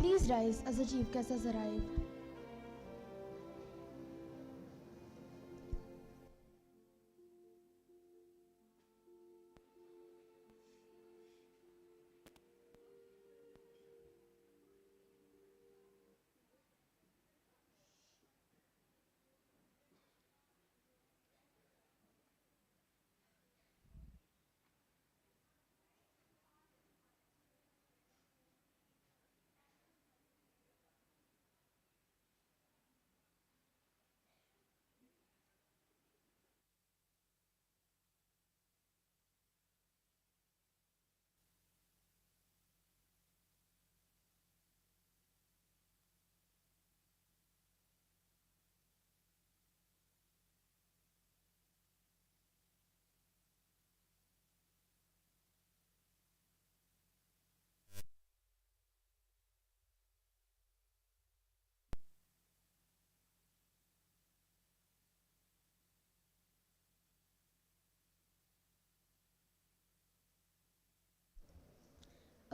Please rise as the chief guest has arrived.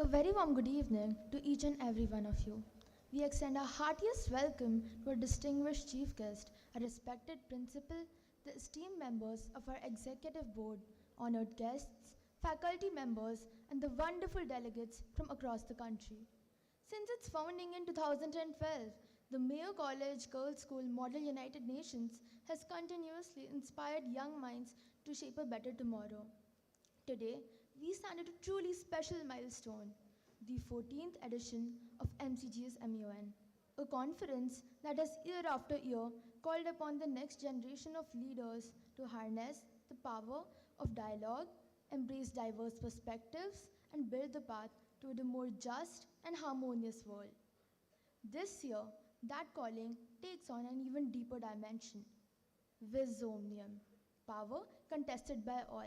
A very warm good evening to each and every one of you. We extend our heartiest welcome to our distinguished chief guest, our respected principal, the esteemed members of our executive board, honored guests, faculty members, and the wonderful delegates from across the country. Since its founding in 2012, the Mayo College Girls' School Model United Nations has continuously inspired young minds to shape a better tomorrow. Today, we stand at a truly special milestone, the 14th edition of MCGS MUN, a conference that has year after year called upon the next generation of leaders to harness the power of dialogue, embrace diverse perspectives, and build the path toward a more just and harmonious world. This year, that calling takes on an even deeper dimension. Vis omnium, power contested by all.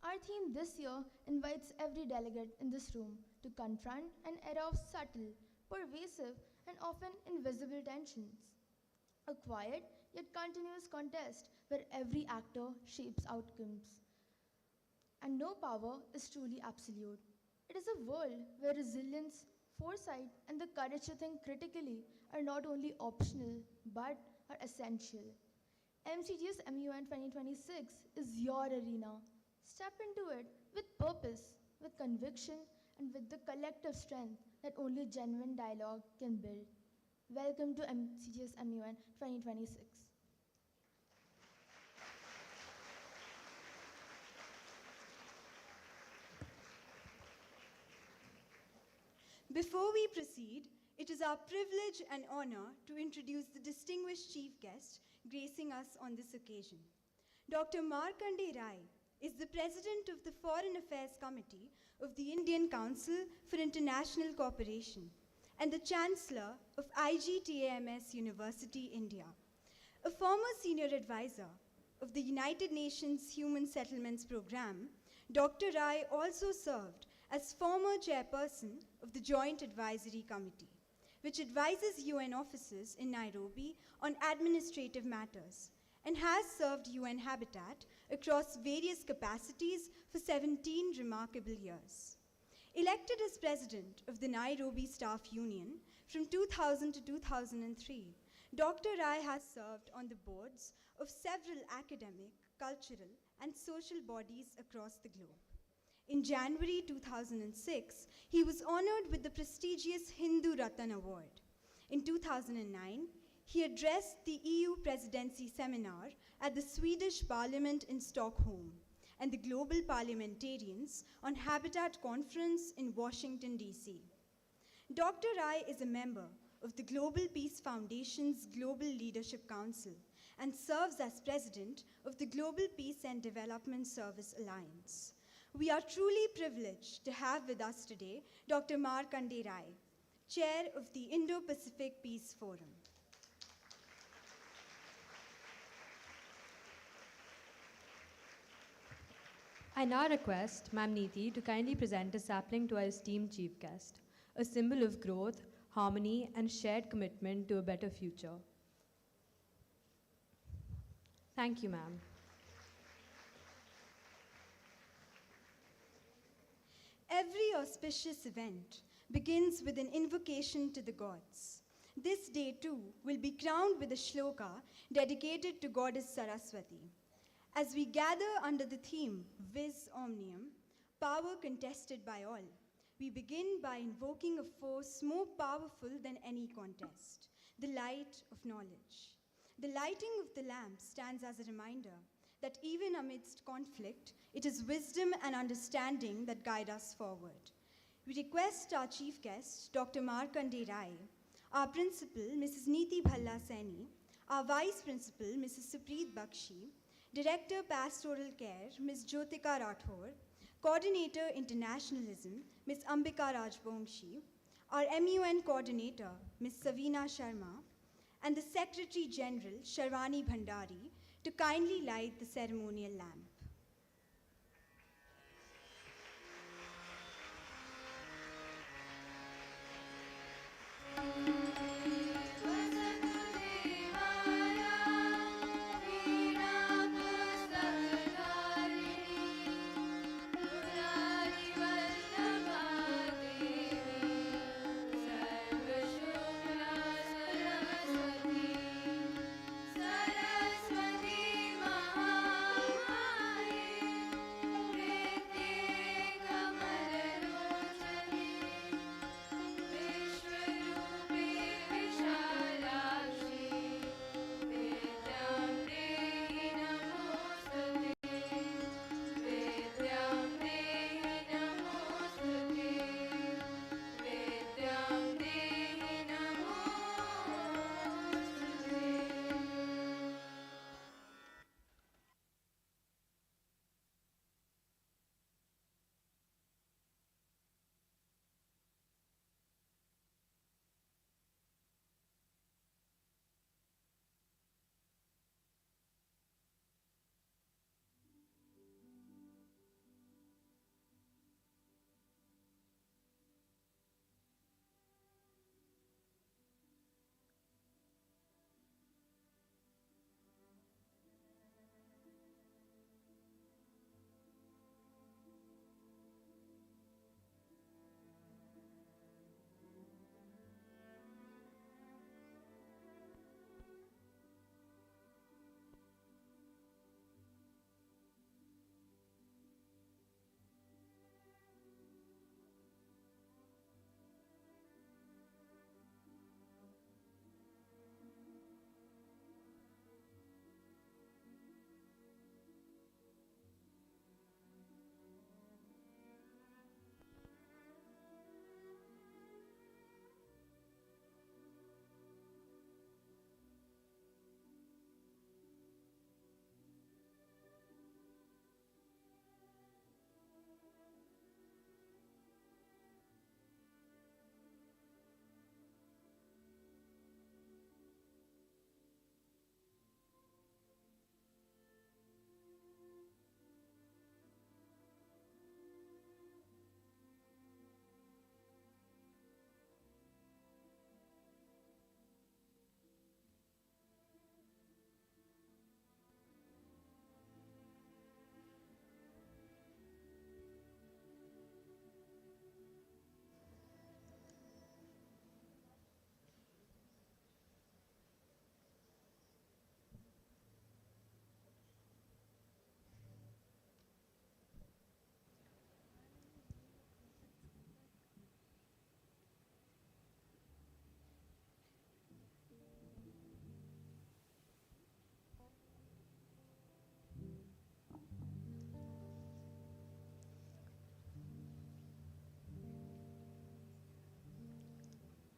Our theme this year invites every delegate in this room to confront an era of subtle, pervasive, and often invisible tensions. A quiet yet continuous contest where every actor shapes outcomes. And no power is truly absolute. It is a world where resilience, foresight, and the courage to think critically are not only optional but are essential. MCGS MUN 2026 is your arena. Step into it with purpose, with conviction, and with the collective strength that only genuine dialogue can build. Welcome to MCGS MUN 2026. Before we proceed, it is our privilege and honor to introduce the distinguished chief guest gracing us on this occasion. Dr. Markandeya Rai is the President of the Foreign Affairs Committee of the Indian Council for International Cooperation and the Chancellor of IGTAMS University, India. A former senior advisor of the United Nations Human Settlements Program, Dr. Rai also served as former chairperson of the Joint Advisory Committee, which advises UN offices in Nairobi on administrative matters, and has served UN Habitat across various capacities for 17 remarkable years. Elected as president of the Nairobi Staff Union from 2000 to 2003, Dr. Rai has served on the boards of several academic, cultural, and social bodies across the globe. In January 2006, he was honored with the prestigious Hindu Ratan Award. In 2009, he addressed the EU Presidency Seminar at the Swedish Parliament in Stockholm and the Global Parliamentarians on Habitat Conference in Washington, D.C. Dr. Rai is a member of the Global Peace Foundation's Global Leadership Council and serves as president of the Global Peace and Development Service Alliance. We are truly privileged to have with us today Dr. Markandeya Rai, Chair of the Indo-Pacific Peace Forum. I now request Ma'am Neeti to kindly present a sapling to our esteemed chief guest, a symbol of growth, harmony, and shared commitment to a better future. Thank you, ma'am. Every auspicious event begins with an invocation to the gods. This day too will be crowned with a shloka dedicated to goddess Saraswati. As we gather under the theme Vis Omnium, power contested by all, we begin by invoking a force more powerful than any contest, the light of knowledge. The lighting of the lamp stands as a reminder that even amidst conflict, it is wisdom and understanding that guide us forward. We request our chief guest, Dr. Markande Rai, our principal, Mrs. Neeti Bhalla Saini, our vice principal, Mrs. Supreet Bakshi, Director Pastoral Care, Ms. Jyotika Rathore, Coordinator Internationalism, Ms. Ambika Rajbongshi, our MUN Coordinator, Ms. Savina Sharma, and the Secretary General, Sharwani Bhandari, to kindly light the ceremonial lamp.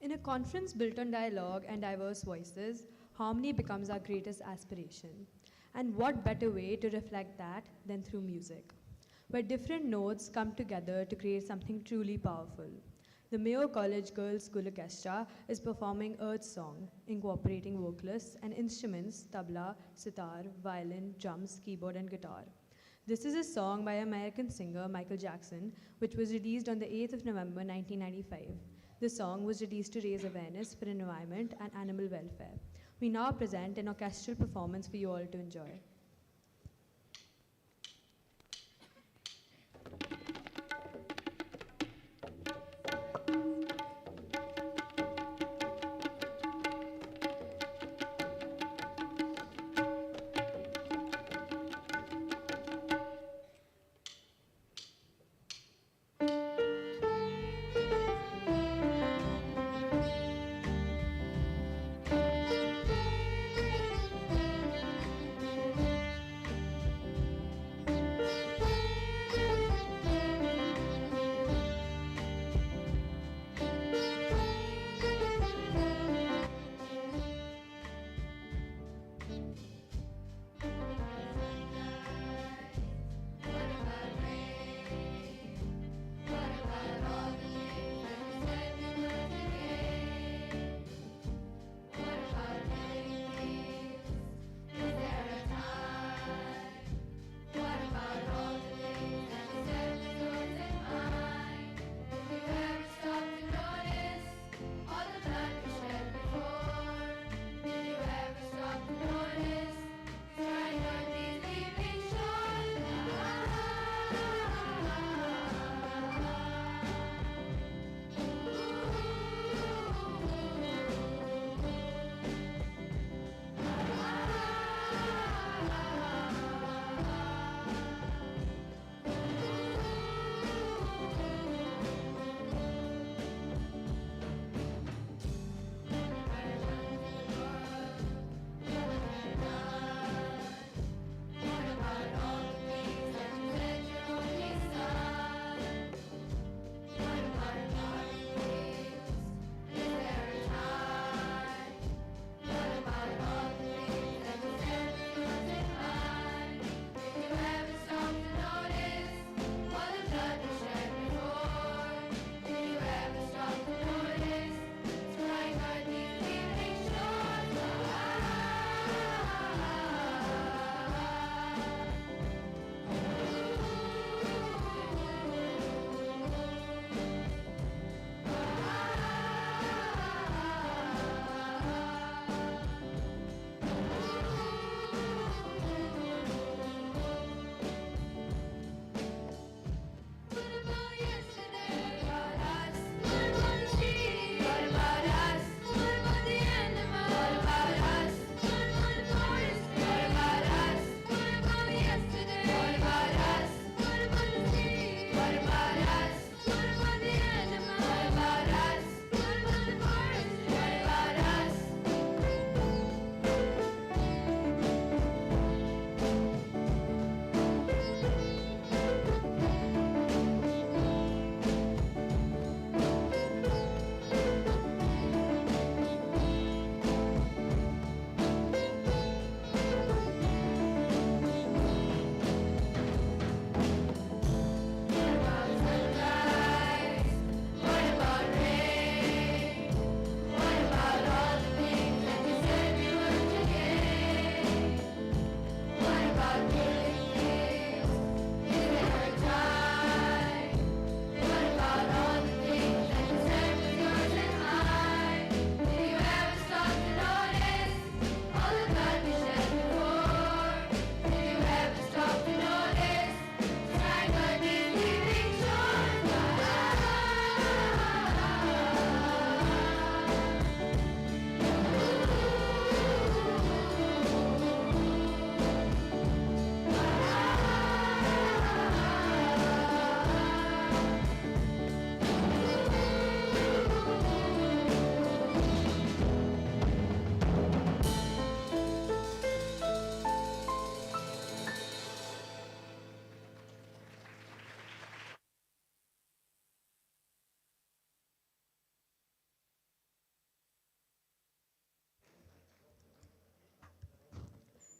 In a conference built on dialogue and diverse voices, harmony becomes our greatest aspiration. And what better way to reflect that than through music, where different notes come together to create something truly powerful. The Mayo College Girls School Orchestra is performing Earth Song, incorporating vocalists and instruments, tabla, sitar, violin, drums, keyboard, and guitar. This is a song by American singer Michael Jackson, which was released on the 8th of November 1995. The song was released to raise awareness for environment and animal welfare. We now present an orchestral performance for you all to enjoy.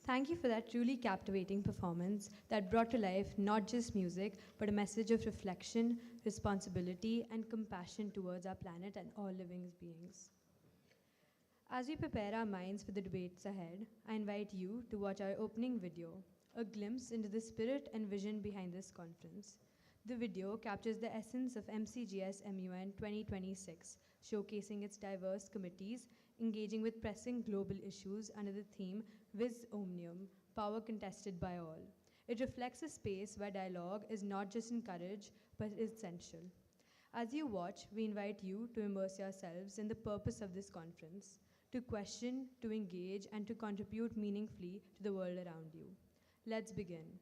Thank you for that truly captivating performance that brought to life not just music, but a message of reflection, responsibility, and compassion towards our planet and all living beings. As we prepare our minds for the debates ahead, I invite you to watch our opening video, a glimpse into the spirit and vision behind this conference. The video captures the essence of MCGS MUN 2026, showcasing its diverse committees engaging with pressing global issues under the theme Vis Omnium, Power Contested by All. It reflects a space where dialogue is not just encouraged, but is essential. As you watch, we invite you to immerse yourselves in the purpose of this conference, to question, to engage, and to contribute meaningfully to the world around you. Let's begin.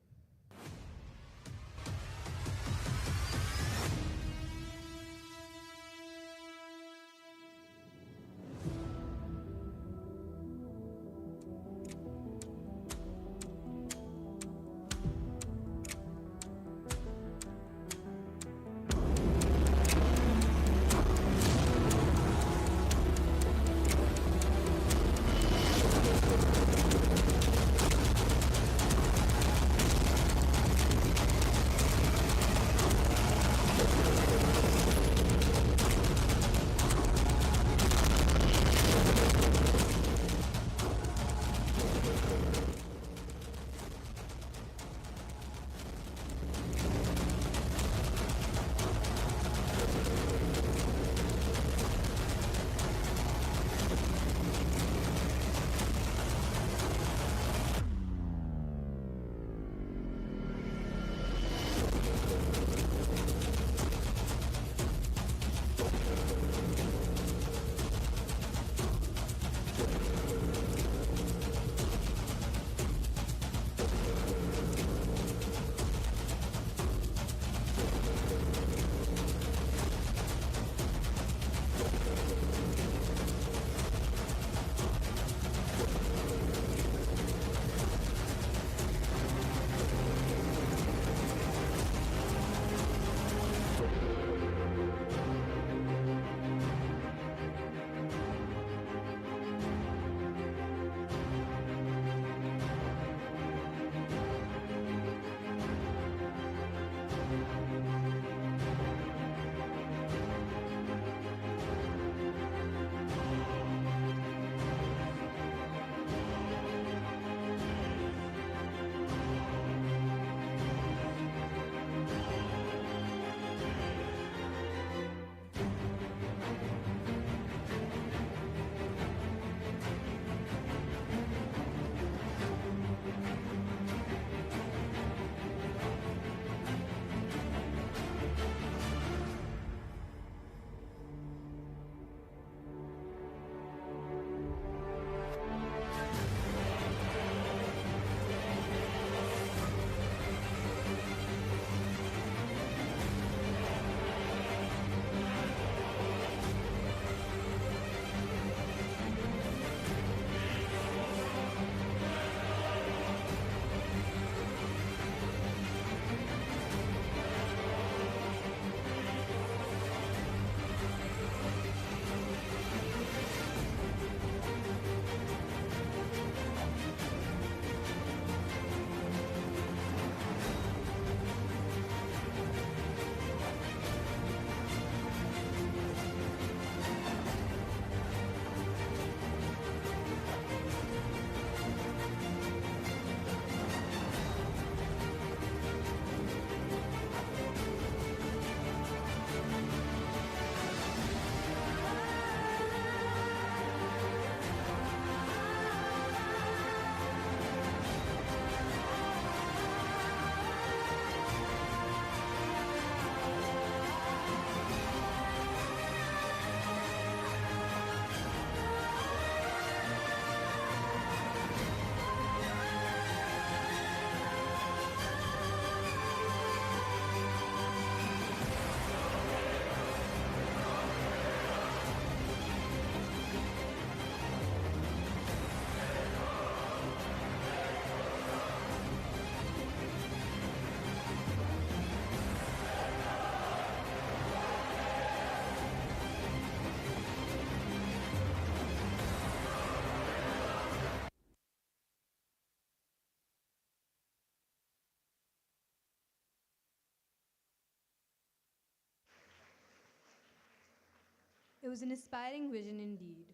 It was an inspiring vision indeed.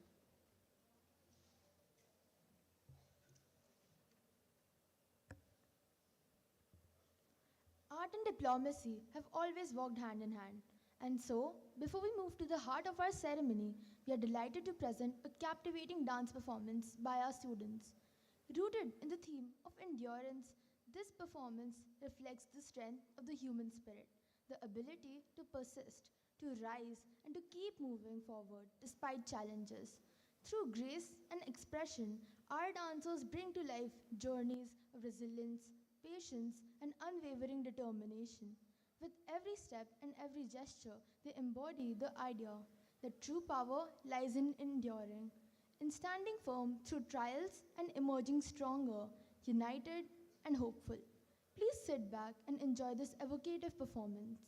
Art and diplomacy have always walked hand in hand. And so, before we move to the heart of our ceremony, we are delighted to present a captivating dance performance by our students. Rooted in the theme of endurance, this performance reflects the strength of the human spirit, the ability to persist, to rise, and to keep moving forward despite challenges. Through grace and expression, our dancers bring to life journeys of resilience, patience, and unwavering determination. With every step and every gesture, they embody the idea that true power lies in enduring, in standing firm through trials and emerging stronger, united, and hopeful. Please sit back and enjoy this evocative performance.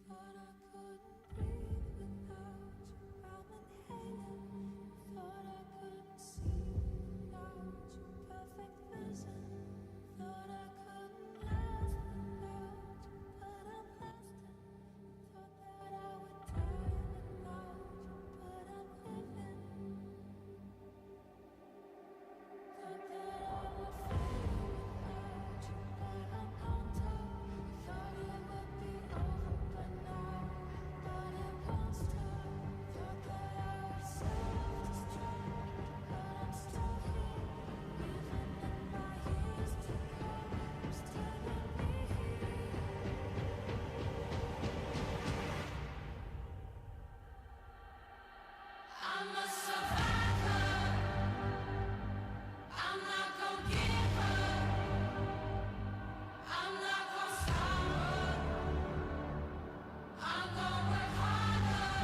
Thought I couldn't breathe without you by inhaling. Thought I couldn't see without your perfect vision. Thought I couldn't last without you, but I'm lasting. Thought that I would die without you, but I'm living. Thought that I would fade without you, but I'm on top. Thought it would be over by now, but it won't stop. Thought that I would self-destruct, but I'm still here. Living in my years to come, still gonna be here. I'm a survivor. I'm not gonna give up. I'm not gonna stop. I'm gonna work harder.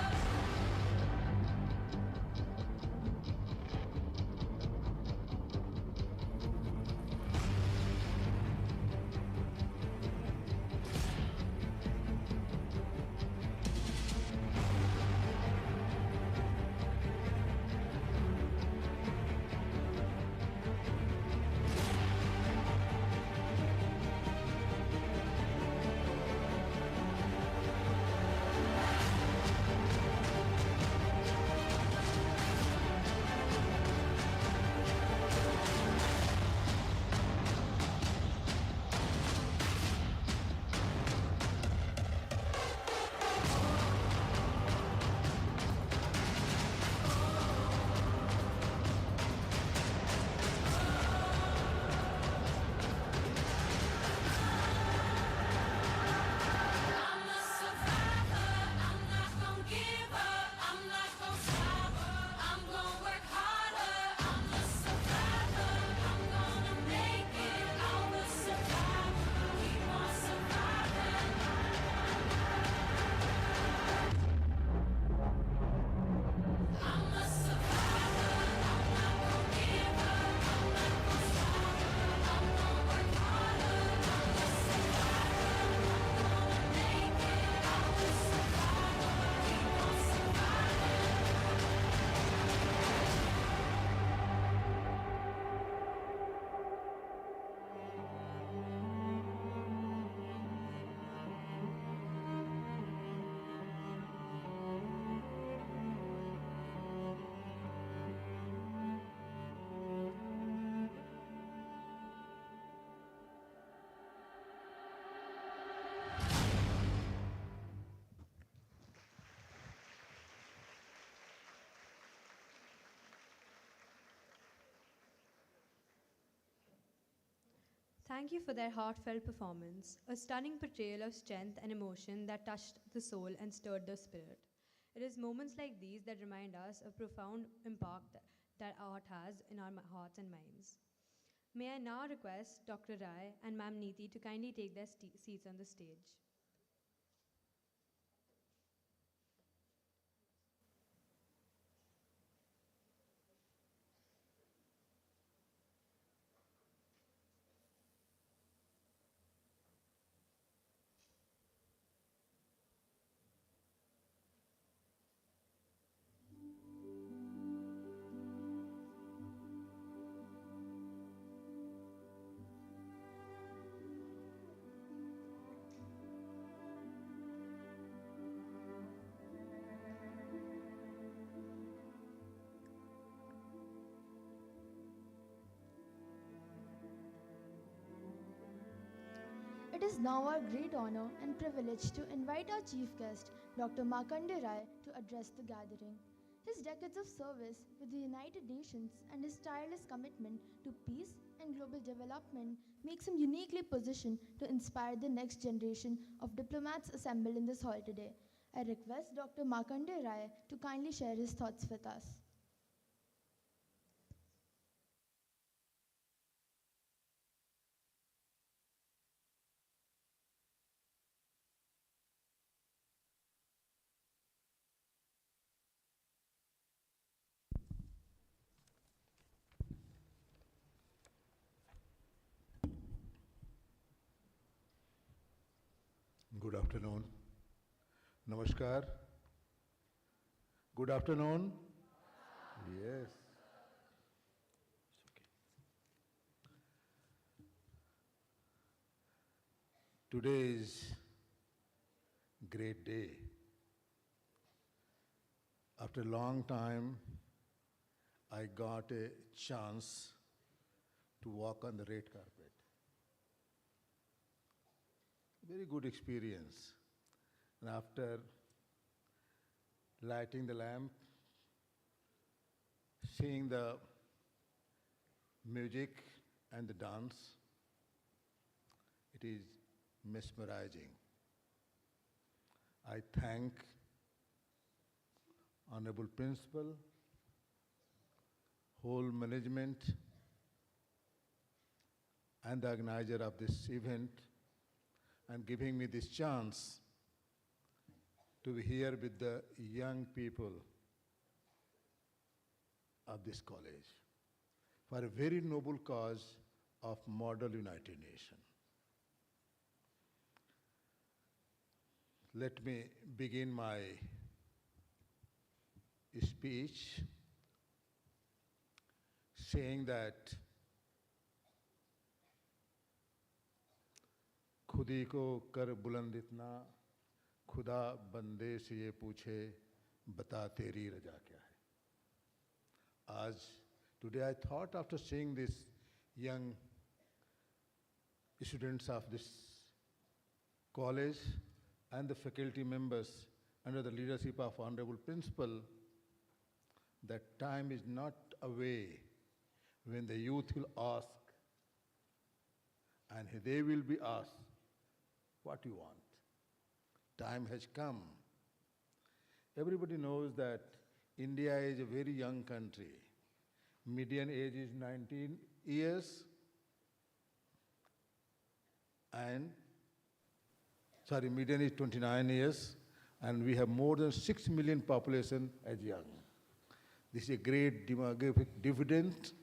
I'm a survivor. I'm not gonna give up. I'm not gonna stop. I'm gonna work harder. I'm a survivor. I'm gonna make it. I'm a survivor. Keep on surviving. I'm a survivor. I'm not gonna give up. I'm not gonna stop. I'm gonna work harder. I'm a survivor. I'm gonna make it. I'm a survivor. Keep on surviving. Thank you for their heartfelt performance, a stunning portrayal of strength and emotion that touched the soul and stirred the spirit. It is moments like these that remind us of profound impact that art has in our hearts and minds. May I now request Dr. Rai and Ma'am Neeti to kindly take their seats on the stage. It is now our great honor and privilege to invite our chief guest, Dr. Markande Rai, to address the gathering. His decades of service with the United Nations and his tireless commitment to peace and global development makes him uniquely positioned to inspire the next generation of diplomats assembled in this hall today. I request Dr. Markande Rai to kindly share his thoughts with us. Good afternoon. Namaskar. Good afternoon. Yes. Today is great day. After a long time, I got a chance to walk on the red carpet. Very good experience. And after lighting the lamp, seeing the music and the dance, it is mesmerizing. I thank Honorable Principal, whole management, and the organizer of this event, and giving me this chance to be here with the young people of this college for a very noble cause of Model United Nations. Let me begin my speech saying that खुदी को कर बुलंद इतना खुदा बंदे से ये पूछे बता तेरी रजा क्या है. As today I thought after seeing these young students of this college and the faculty members under the leadership of Honorable Principal, that time is not away when the youth will ask and they will be asked, what you want. Time has come. Everybody knows that India is a very young country. Median age is 19 years and, median is 29 years, and we have more than 6 million population as young. This is a great demographic dividend,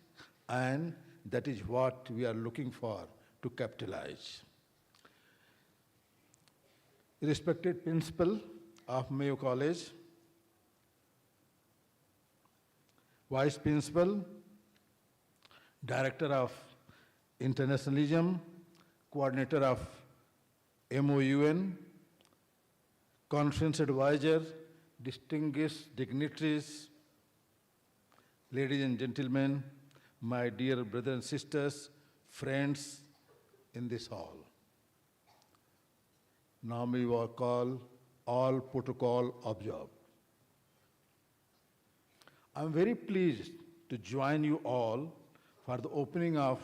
and that is what we are looking for to capitalize. Respected Principal of Mayo College, Vice Principal, Director of Internationalism, Coordinator of MUN, Conference Advisor, distinguished dignitaries, ladies and gentlemen, my dear brothers and sisters, friends in this hall. Now we will call all protocol observed. I'm very pleased to join you all for the opening of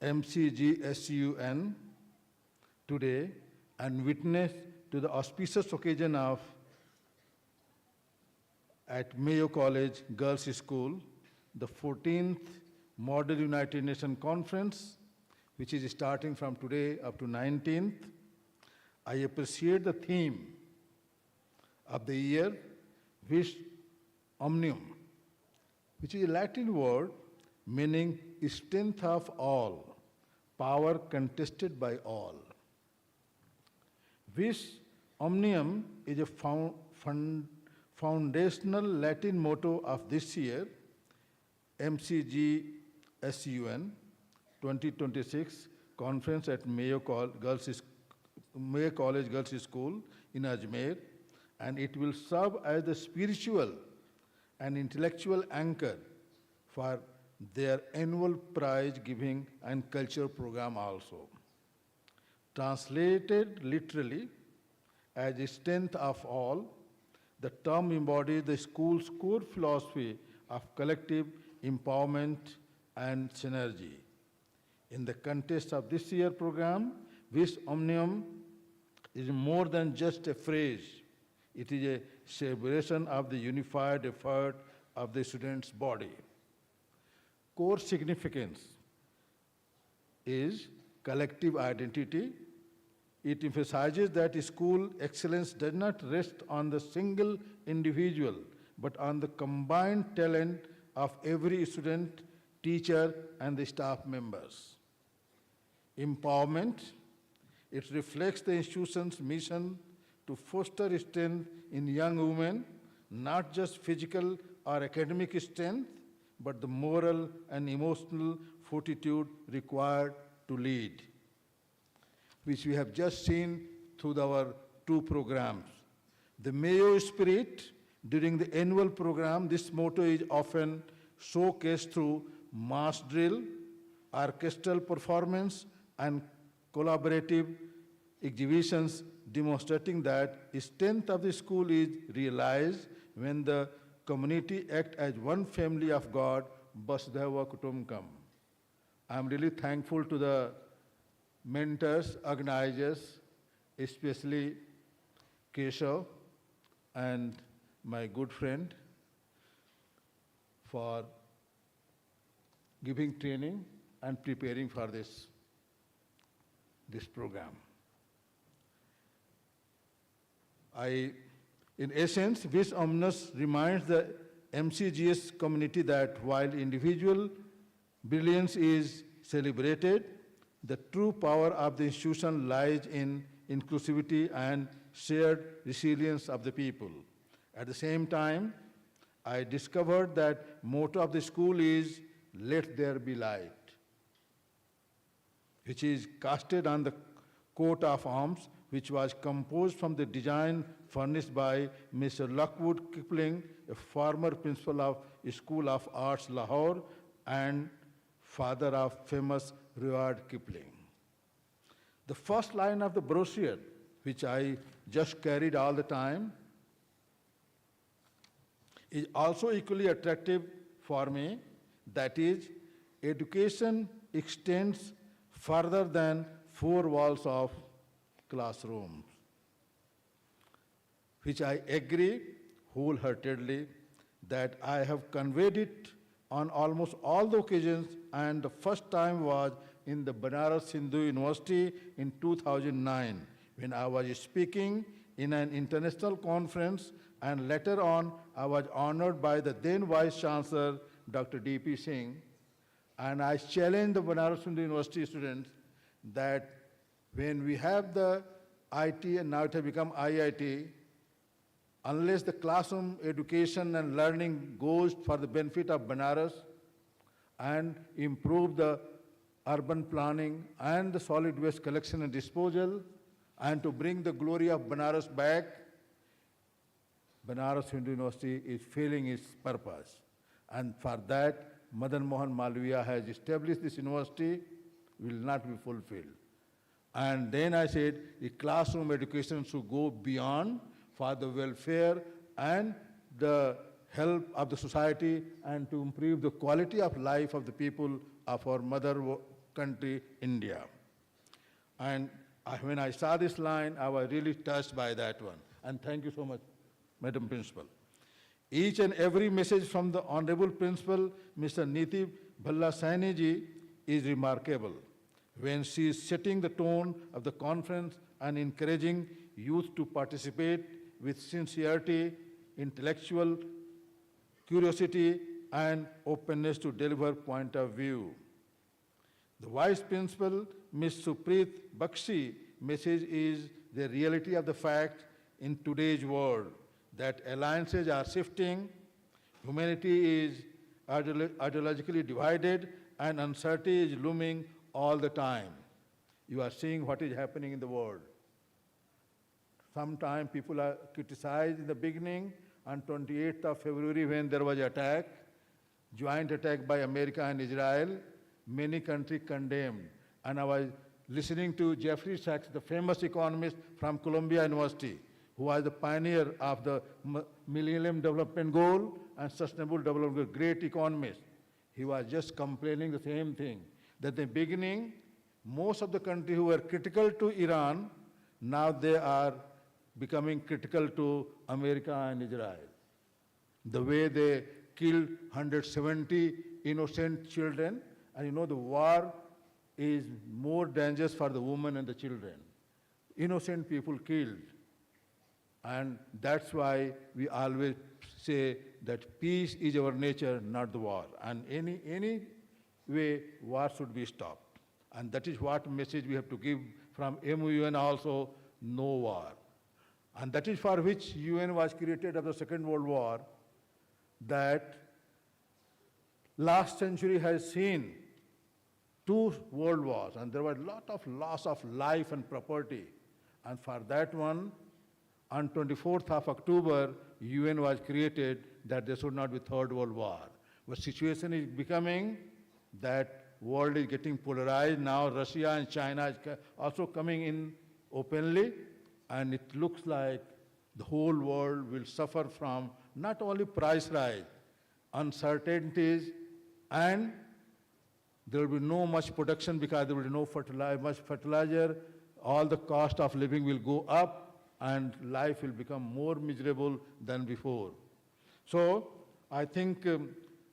MCGS today and witness to the auspicious occasion of at Mayo College Girls School, the 14th Model United Nations Conference, which is starting from today up to 19th. I appreciate the theme of the year, Vis Omnium, which is a Latin word meaning strength of all, power contested by all. Vis Omnium is a foundational Latin motto of this year, MCGS 2026 conference at Mayo College Girls School in Ajmer, and it will serve as the spiritual and intellectual anchor for their annual prize giving and culture program also. Translated literally as the strength of all, the term embodies the school's core philosophy of collective empowerment and synergy. In the context of this year's program, Vis Omnium is more than just a phrase. It is a celebration of the unified effort of the student's body. Core significance is collective identity. It emphasizes that school excellence does not rest on the single individual, but on the combined talent of every student, teacher, and the staff members. Empowerment, it reflects the institution's mission to foster strength in young women, not just physical or academic strength, but the moral and emotional fortitude required to lead, which we have just seen through our two programs. The Mayo spirit, during the annual program, this motto is often showcased through mass drill, orchestral performance, and collaborative exhibitions, demonstrating that the strength of the school is realized when the community act as one family of God, Vasudhaiva Kutumbakam. I'm really thankful to the mentors, organizers, especially Keshav and my good friend for giving training and preparing for this program. In essence, Vis Omnus reminds the MCGS community that while individual brilliance is celebrated, the true power of the institution lies in inclusivity and shared resilience of the people. At the same time, I discovered that motto of the school is "Let there be light," which is casted on the coat of arms, which was composed from the design furnished by Mr. Lockwood Kipling, a former principal of School of Arts, Lahore, and father of famous Rudyard Kipling. The first line of the brochure, which I just carried all the time, is also equally attractive for me. That is, education extends further than four walls of classrooms, which I agree wholeheartedly that I have conveyed it on almost all the occasions, and the first time was in the Banaras Hindu University in 2009, when I was speaking in an international conference, and later on I was honored by the then Vice Chancellor, Dr. D.P. Singh, and I challenged the Banaras Hindu University students that when we have the IT and now it has become IIT, unless the classroom education and learning goes for the benefit of Banaras and improve the urban planning and the solid waste collection and disposal, and to bring the glory of Banaras back, Banaras Hindu University is failing its purpose. And for that, Madan Mohan Malviya has established this university, will not be fulfilled. And then I said, the classroom education should go beyond for the welfare and the help of the society and to improve the quality of life of the people of our mother country, India. And when I saw this line, I was really touched by that one. And thank you so much, Madam Principal. Each and every message from the Honorable Principal, Mr. Niti Bhalla Saini ji, is remarkable. When she is setting the tone of the conference and encouraging youth to participate with sincerity, intellectual curiosity, and openness to deliver point of view. The Vice Principal, Ms. Supreet Bakshi, message is the reality of the fact in today's world that alliances are shifting, humanity is ideologically divided, and uncertainty is looming all the time. You are seeing what is happening in the world. Sometimes people are criticized in the beginning, on 28th of February when there was attack, joint attack by America and Israel, many countries condemned. And I was listening to Jeffrey Sachs, the famous economist from Columbia University, who was the pioneer of the Millennium Development Goal and Sustainable Development Goal, great economist. He was just complaining the same thing, that in the beginning, most of the countries who were critical to Iran, now they are becoming critical to America and Israel. The way they killed 170 innocent children, and you know the war is more dangerous for the women and the children. Innocent people killed. And that's why we always say that peace is our nature, not the war. And any way, war should be stopped. And that is what message we have to give from MUN also, no war. And that is for which UN was created after the Second World War, that last century has seen 2 world wars, and there was a lot of loss of life and property. And for that one, on 24th of October, UN was created that there should not be Third World War. But situation is becoming that world is getting polarized. Now Russia and China is also coming in openly, and it looks like the whole world will suffer from not only price rise, uncertainties, and there will be no much production because there will be no much fertilizer. All the cost of living will go up, and life will become more miserable than before. So I think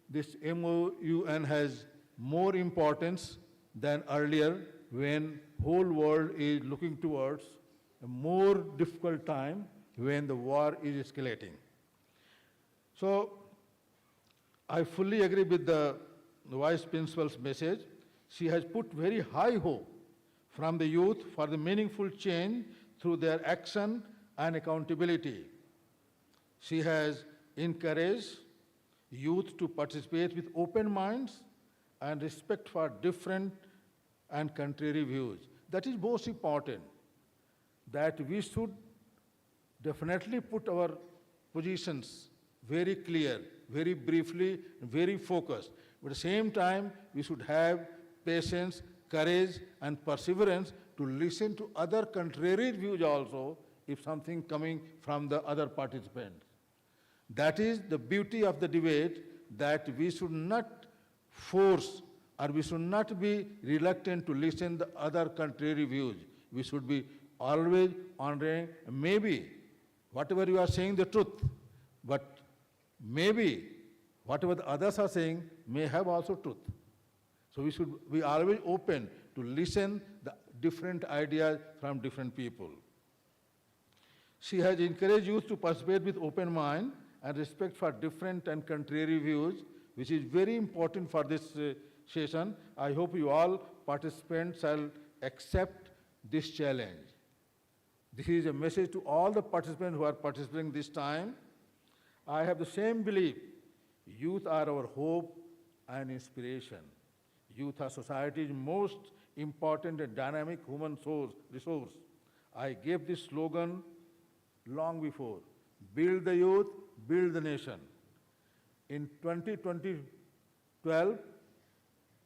this MUN has more importance than earlier, when whole world is looking towards a more difficult time when the war is escalating. So I fully agree with the Vice Principal's message. She has put very high hope from the youth for the meaningful change through their action and accountability. She has encouraged youth to participate with open minds and respect for different and contrary views. That is most important, that we should definitely put our positions very clear, very briefly, very focused. But at the same time, we should have patience, courage, and perseverance to listen to other contrary views also, if something coming from the other participants. That is the beauty of the debate, that we should not force, or we should not be reluctant to listen to other contrary views. We should be always honoring, maybe whatever you are saying the truth, but maybe whatever the others are saying may have also truth. So we should be always open to listen the different ideas from different people. She has encouraged youth to participate with open mind and respect for different and contrary views, which is very important for this session. I hope you all participants shall accept this challenge. This is a message to all the participants who are participating this time. I have the same belief. Youth are our hope and inspiration. Youth are society's most important and dynamic human resource. I gave this slogan long before: build the youth, build the nation. In 2012,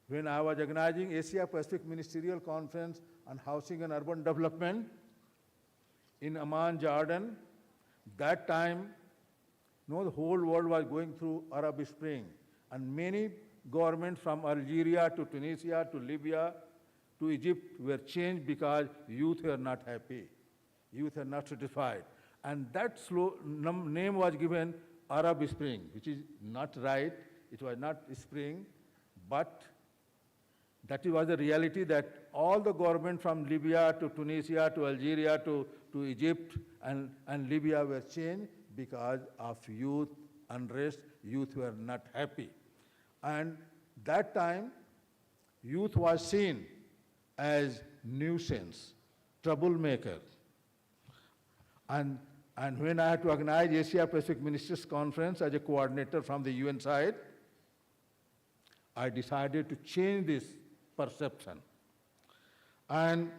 when I was organizing Asia Pacific Ministerial Conference on Housing and Urban Development in Amman, Jordan, that time, the whole world was going through Arab Spring, and many governments from Algeria to Tunisia to Libya to Egypt were changed because youth were not happy, youth were not satisfied. And that name was given Arab Spring, which is not right. It was not spring, but that was the reality, that all the government from Libya to Tunisia to Algeria to Egypt and Libya were changed because of youth unrest. Youth were not happy. And that time, youth was seen as nuisance, troublemaker. And when I had to organize Asia Pacific Ministers Conference as a coordinator from the UN side, I decided to change this perception. And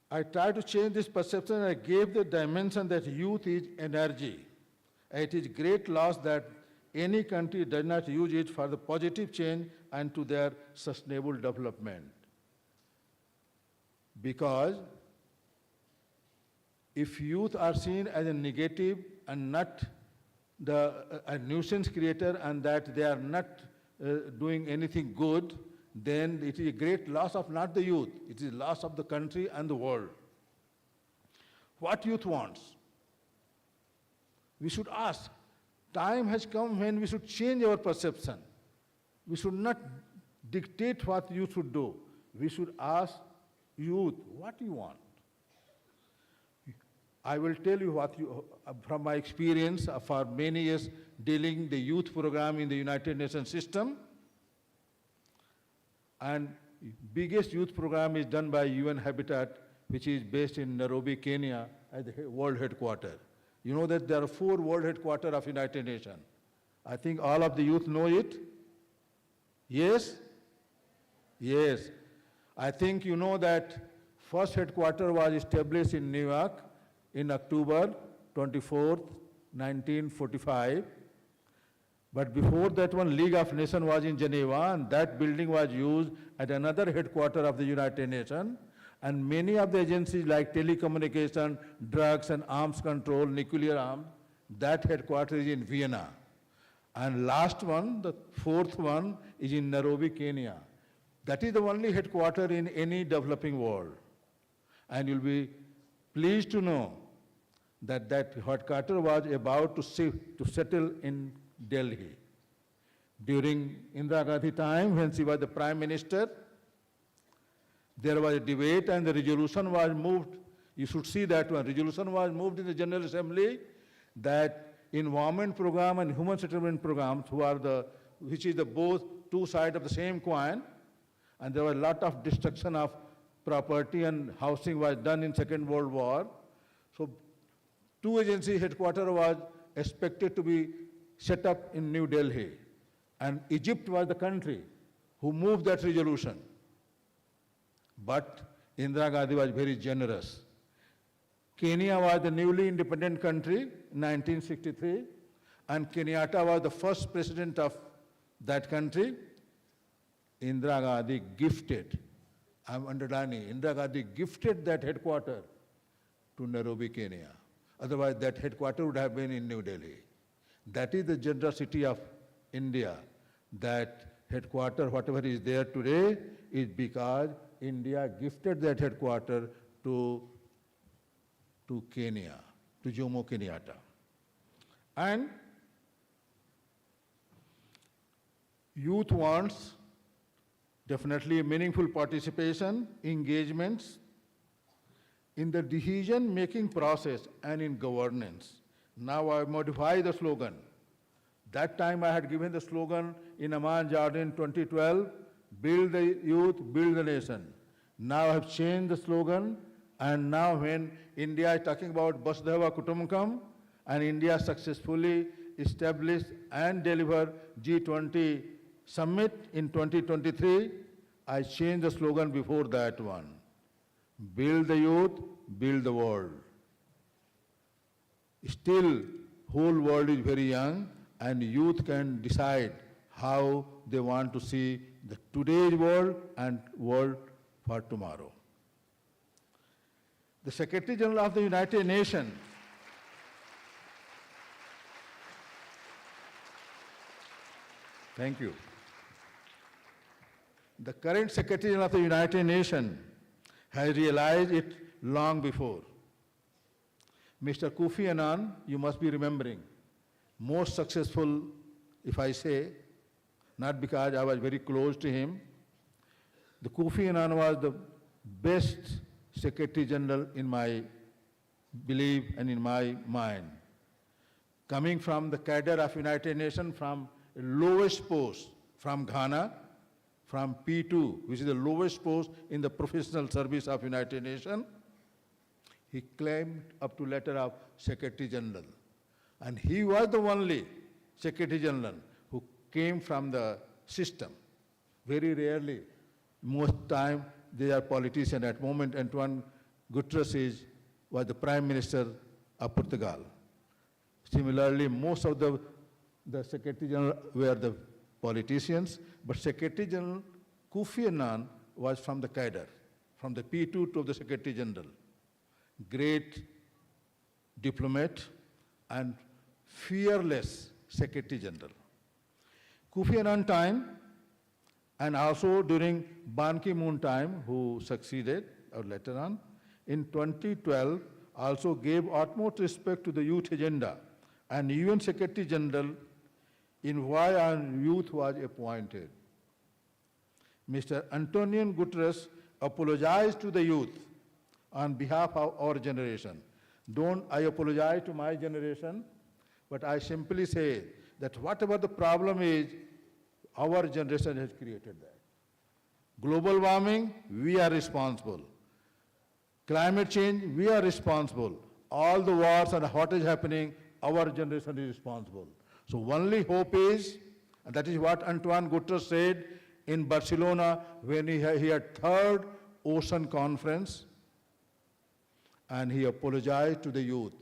I tried to change this perception, and I gave the dimension that youth is energy. It is great loss that any country does not use it for the positive change and to their sustainable development. Because if youth are seen as a negative and not a nuisance creator and that they are not doing anything good, then it is a great loss of not the youth, it is loss of the country and the world. What youth wants? We should ask. Time has come when we should change our perception. We should not dictate what youth should do. We should ask youth, what do you want? I will tell you what from my experience for many years dealing the youth program in the United Nations system. And biggest youth program is done by UN Habitat, which is based in Nairobi, Kenya, at the world headquarters. You know that there are 4 world headquarters of United Nations. I think all of the youth know it. Yes? Yes. I think you know that first headquarters was established in New York in October 24th, 1945. But before that one, League of Nations was in Geneva, and that building was used at another headquarters of the United Nations. And many of the agencies like telecommunication, drugs and arms control, nuclear arms, that headquarters is in Vienna. And last one, the 4th one, is in Nairobi, Kenya. That is the only headquarters in any developing world. And you'll be pleased to know that that headquarters was about to settle in Delhi. During Indira Gandhi time, when she was the Prime Minister, there was a debate and the resolution was moved. You should see that one. Resolution was moved in the General Assembly that environment program and human settlement programs, which is the both two sides of the same coin, and there was a lot of destruction of property and housing was done in Second World War. So 2 agency headquarters was expected to be set up in New Delhi. And Egypt was the country who moved that resolution. But Indira Gandhi was very generous. Kenya was the newly independent country in 1963, and Kenyatta was the first president of that country. Indira Gandhi gifted, I'm underlining, Indira Gandhi gifted that headquarters to Nairobi, Kenya. Otherwise, that headquarters would have been in New Delhi. That is the generosity of India. That headquarters, whatever is there today, is because India gifted that headquarters to Kenya, to Jomo Kenyatta. And youth wants definitely meaningful participation, engagements in the decision-making process and in governance. Now I modify the slogan. That time I had given the slogan in Amman, Jordan, 2012, build the youth, build the nation. Now I have changed the slogan, and now when India is talking about Vasudhaiva Kutumbakam, and India successfully established and delivered G20 summit in 2023, I changed the slogan before that one. Build the youth, build the world. Still, whole world is very young, and youth can decide how they want to see the today's world and world for tomorrow. The Secretary General of the United Nations thank you. The current Secretary General of the United Nations has realized it long before. Mr. Kofi Annan, you must be remembering, most successful, if I say, not because I was very close to him. The Kofi Annan was the best Secretary General in my belief and in my mind. Coming from the cadre of United Nations, from lowest post, from Ghana, from P2, which is the lowest post in the professional service of United Nations, he claimed up to letter of Secretary General. And he was the only Secretary General who came from the system. Very rarely, most time they are politicians. At moment, Antoine Guterres was the Prime Minister of Portugal. Similarly, most of the the Secretary General were the politicians, but Secretary General Kofi Annan was from the cadre, from the P2 to the Secretary General. Great diplomat and fearless Secretary General. Kofi Annan time, and also during Ban Ki-moon time, who succeeded, or later on, in 2012, also gave utmost respect to the youth agenda, and UN Secretary General in why our youth was appointed. Mr. Antonio Guterres apologized to the youth on behalf of our generation. Don't I apologize to my generation, but I simply say that whatever the problem is, our generation has created that. Global warming, we are responsible. Climate change, we are responsible. All the wars and what is happening, our generation is responsible. So only hope is, and that is what Antonio Guterres said in Barcelona when he had third Ocean Conference, and he apologized to the youth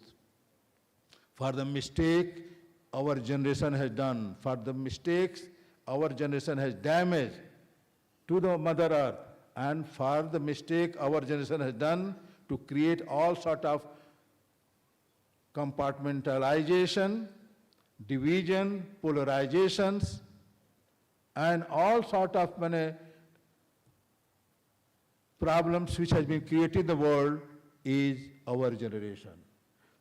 for the mistake our generation has done, for the mistakes our generation has damaged to the Mother Earth, and for the mistake our generation has done to create all sort of compartmentalization, division, polarizations, and all sort of problems which has been created in the world is our generation.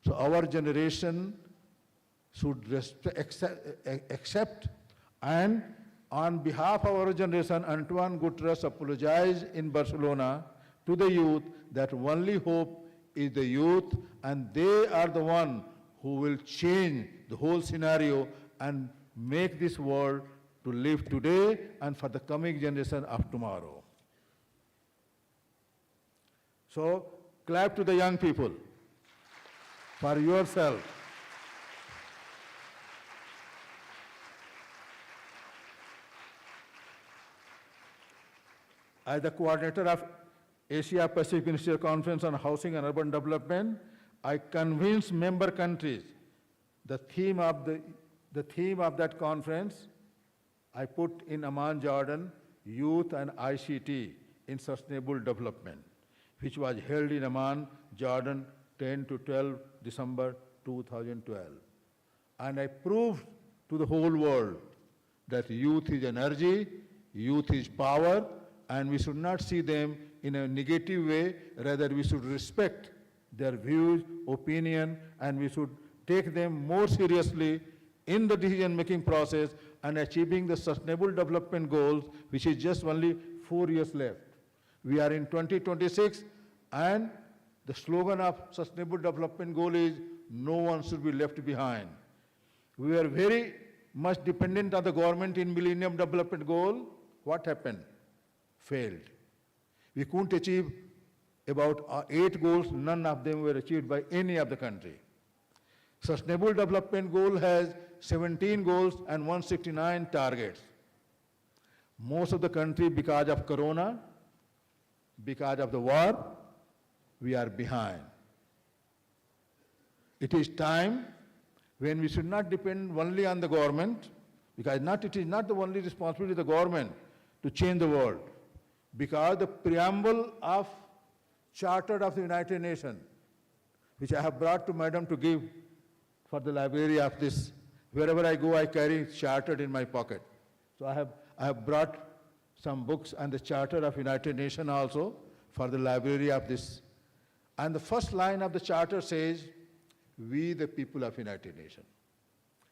So our generation should accept, and on behalf of our generation, Antonio Guterres apologized in Barcelona to the youth that only hope is the youth, and they are the one who will change the whole scenario and make this world to live today and for the coming generation of tomorrow. So, clap to the young people for yourself. As the coordinator of Asia Pacific Ministerial Conference on Housing and Urban Development, I convinced member countries the theme of that conference I put in Amman, Jordan, Youth and ICT in Sustainable Development, which was held in Amman, Jordan, 10 to 12 December 2012. And I proved to the whole world that youth is energy, youth is power, and we should not see them in a negative way. Rather, we should respect their views, opinion, and we should take them more seriously in the decision-making process and achieving the sustainable development goals, which is just only 4 years left. We are in 2026, and the slogan of sustainable development goal is no one should be left behind. We were very much dependent on the government in Millennium Development Goal. What happened? Failed. We couldn't achieve about 8 goals, none of them were achieved by any of the country. Sustainable Development Goal has 17 goals and 169 targets. Most of the country, because of Corona, because of the war, we are behind. It is time when we should not depend only on the government, because it is not the only responsibility of the government to change the world. Because the preamble of Charter of the United Nations, which I have brought to Madam to give for the library of this, wherever I go, I carry Charter in my pocket. So I have brought some books and the Charter of United Nations also for the library of this. And the first line of the Charter says, we the people of United Nations.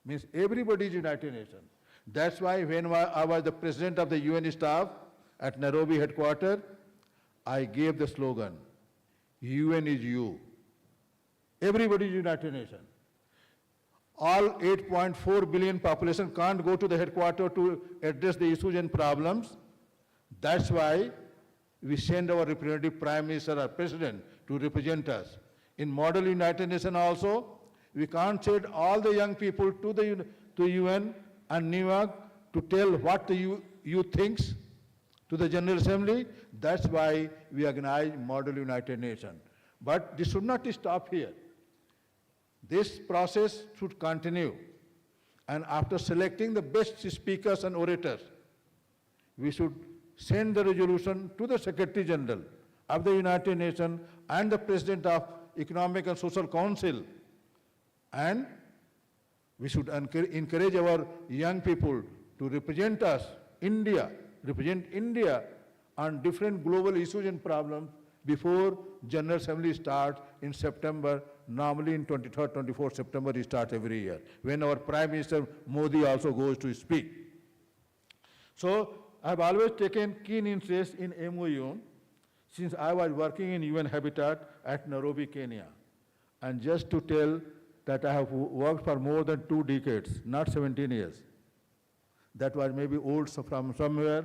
Means everybody is United Nations. That's why when I was the president of the UN staff at Nairobi headquarters, I gave the slogan, UN is you. Everybody is United Nations. All 8.4 billion population can't go to the headquarters to address the issues and problems. That's why we send our representative Prime Minister or President to represent us. In Model United Nations also, we can't send all the young people to the UN and New York to tell what the youth thinks to the General Assembly. That's why we organize Model United Nations. But this should not stop here. This process should continue. And after selecting the best speakers and orators, we should send the resolution to the Secretary General of the United Nations and the President of Economic and Social Council. And we should encourage our young people to represent us, represent India on different global issues and problems before General Assembly starts in September. Normally in 23rd, 24th September it starts every year, when our Prime Minister Modi also goes to speak. So I have always taken keen interest in MUN since I was working in UN Habitat at Nairobi, Kenya. And just to tell that I have worked for more than 2 decades, not 17 years. That was maybe old from somewhere.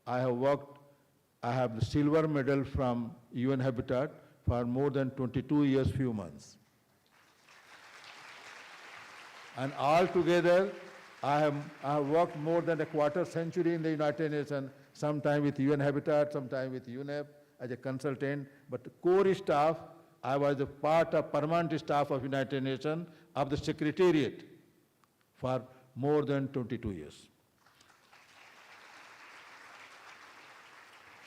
I have the silver medal from UN Habitat for more than 22 years, few months. And altogether, I have worked more than a quarter century in the United Nations, sometime with UN Habitat, sometime with UNEP as a consultant, but the core staff, I was a part of permanent staff of United Nations of the Secretariat for more than 22 years.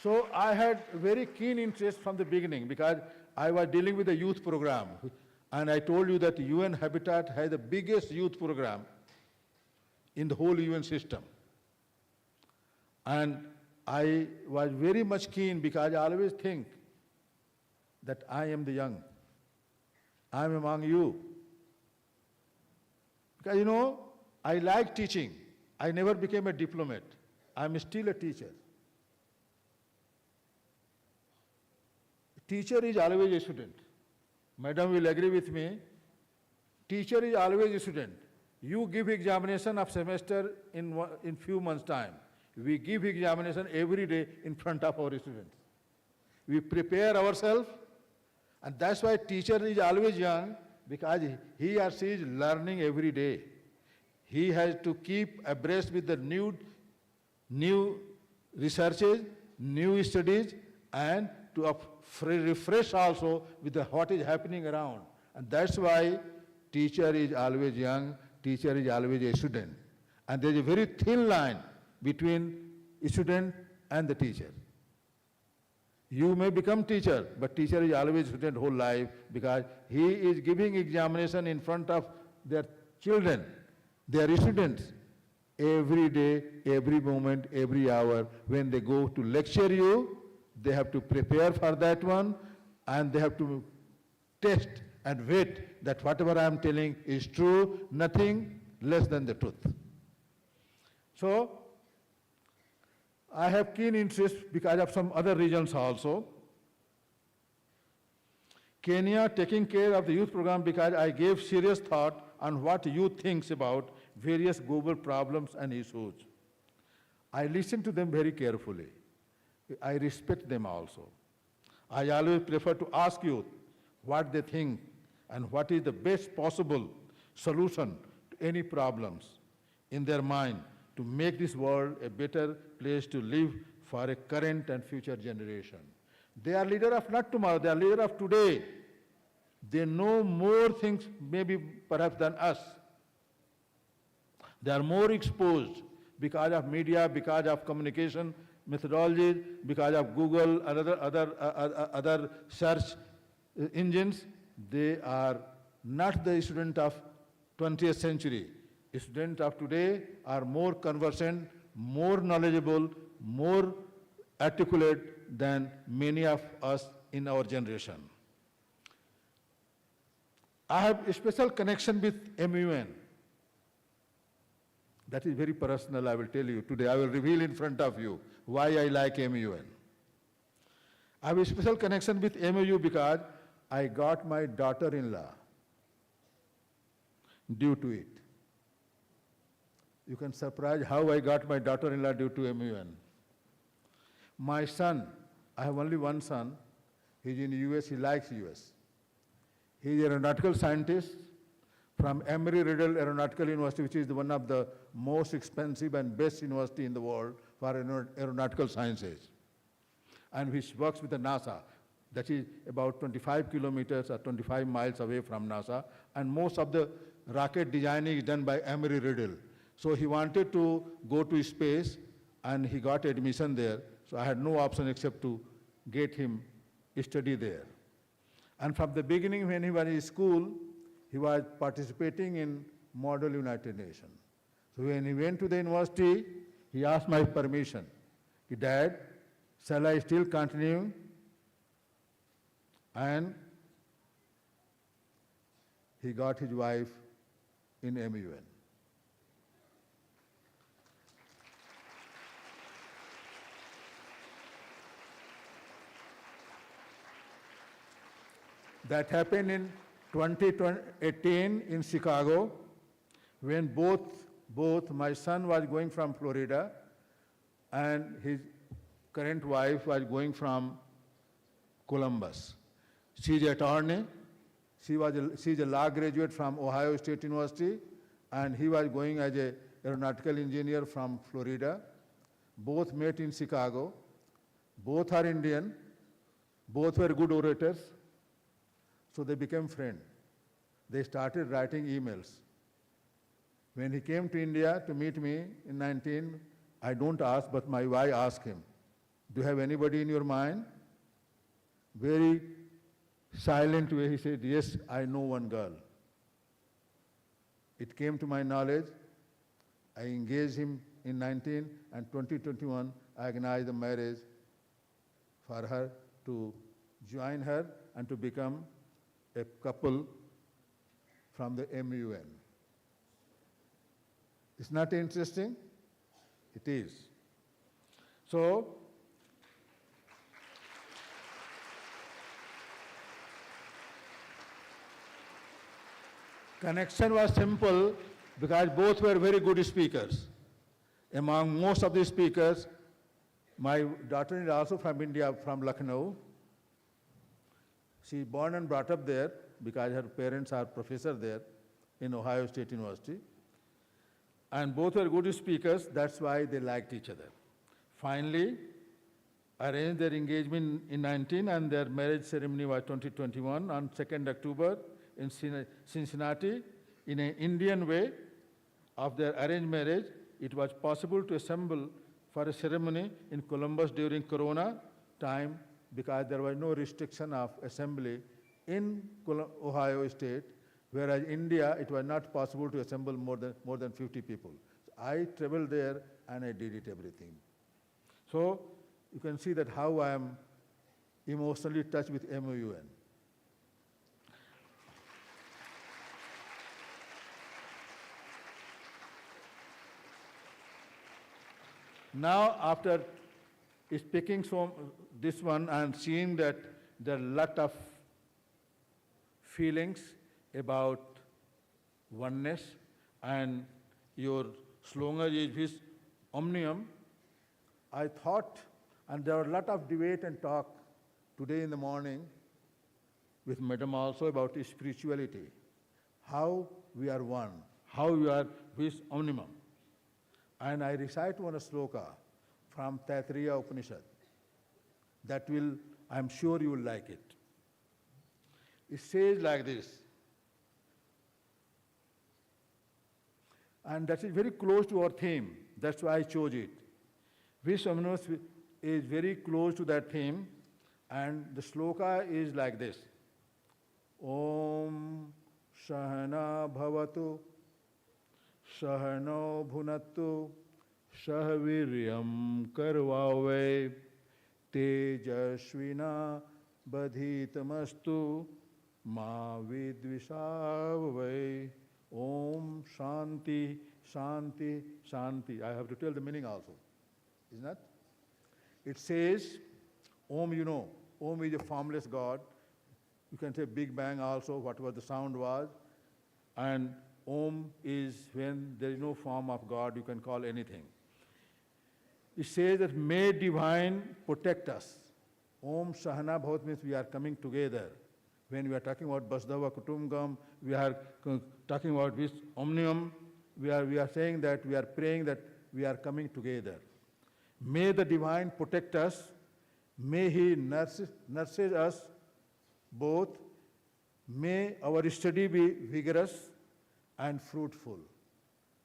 So I had very keen interest from the beginning because I was dealing with the youth program. And I told you that UN Habitat has the biggest youth program in the whole UN system. And I was very much keen because I always think that I am the young. I am among you. Because I like teaching. I never became a diplomat. I'm still a teacher. Teacher is always a student. Madam will agree with me. Teacher is always a student. You give examination of semester in few months' time. We give examination every day in front of our students. We prepare ourselves, and that's why teacher is always young, because he or she is learning every day. He has to keep abreast with the new researches, new studies, and to refresh also with what is happening around. And that's why teacher is always young, teacher is always a student. And there's a very thin line between student and the teacher. You may become teacher, but teacher is always student whole life because he is giving examination in front of their children, their students, every day, every moment, every hour. When they go to lecture you, they have to prepare for that one, and they have to test and wait that whatever I am telling is true, nothing less than the truth. So, I have keen interest because of some other regions also. Kenya taking care of the youth program because I gave serious thought on what youth thinks about various global problems and issues. I listen to them very carefully. I respect them also. I always prefer to ask youth what they think and what is the best possible solution to any problems in their mind to make this world a better place to live for a current and future generation. They are leader of not tomorrow, they are leader of today. They know more things maybe perhaps than us. They are more exposed because of media, because of communication methodologies, because of Google and other search engines. They are not the student of 20th century. Students of today are more conversant, more knowledgeable, more articulate than many of us in our generation. I have a special connection with MUN. That is very personal, I will tell you. Today I will reveal in front of you why I like MUN. I have a special connection with MUN because I got my daughter-in-law due to it. You can surprise how I got my daughter-in-law due to MUN. My son, I have only one son, he's in the US, he likes US. He's an aeronautical scientist from Embry-Riddle Aeronautical University, which is one of the most expensive and best university in the world for aeronautical sciences. And he works with the NASA, that is about 25 kilometers or 25 miles away from NASA, and most of the rocket designing is done by Emery Riddle. So he wanted to go to space and he got admission there. So I had no option except to get him study there. And from the beginning when he was in school, he was participating in Model United Nations. So when he went to the university, he asked my permission. Dad, shall I still continue? And he got his wife in MUN. That happened in 2018 in Chicago, when both my son was going from Florida and his current wife was going from Columbus. She's an attorney. She's a law graduate from Ohio State University, and he was going as an aeronautical engineer from Florida. Both met in Chicago. Both are Indian. Both were good orators. So they became friends. They started writing emails. When he came to India to meet me in 19, I don't ask, but my wife asked him, do you have anybody in your mind? Very silent way, he said, yes, I know one girl. It came to my knowledge. I engaged him in 19, and 2021, I organized the marriage for her to join her and to become a couple from the MUN. It's not interesting? It is. So, connection was simple because both were very good speakers. Among most of the speakers, my daughter is also from India, from Lucknow. She born and brought up there because her parents are professors there in Ohio State University. And both were good speakers, that's why they liked each other. Finally, arranged their engagement in 19 and their marriage ceremony was 2021 on 2nd October in Cincinnati. In an Indian way of their arranged marriage, it was possible to assemble for a ceremony in Columbus during Corona time because there was no restriction of assembly in Ohio State, whereas India, it was not possible to assemble more than 50 people. So I traveled there and I did it everything. So you can see that how I am emotionally touched with MUN. Now, after speaking this one and seeing that there are a lot of feelings about oneness, and your slogan is vis omnium, I thought, and there were a lot of debate and talk today in the morning with Madam also about spirituality, how we are one, how we are vis omnium. And I recite one sloka from Taittiriya Upanishad that will, I'm sure you will like it. It says like this, and that is very close to our theme, that's why I chose it. Vis omnium is very close to that theme, and the sloka is like this. Om Sahana Bhavatu Sahano Bhunattu Sahaviryam Karvave Tejasvina Badhitamastu Ma Vidvishavave. Om Shanti, Shanti, Shanti. I have to tell the meaning also, isn't it? It says, Om, you know, Om is a formless God. You can say Big Bang also, whatever the sound was. And Om is when there is no form of God, you can call anything. It says that may divine protect us. Om Sahana Bhavat means we are coming together. When we are talking about Vasudhaiva Kutumbakam, we are talking about vis omnium, we are saying that we are praying that we are coming together. May the divine protect us. May he nurses us both. May our study be vigorous. and fruitful.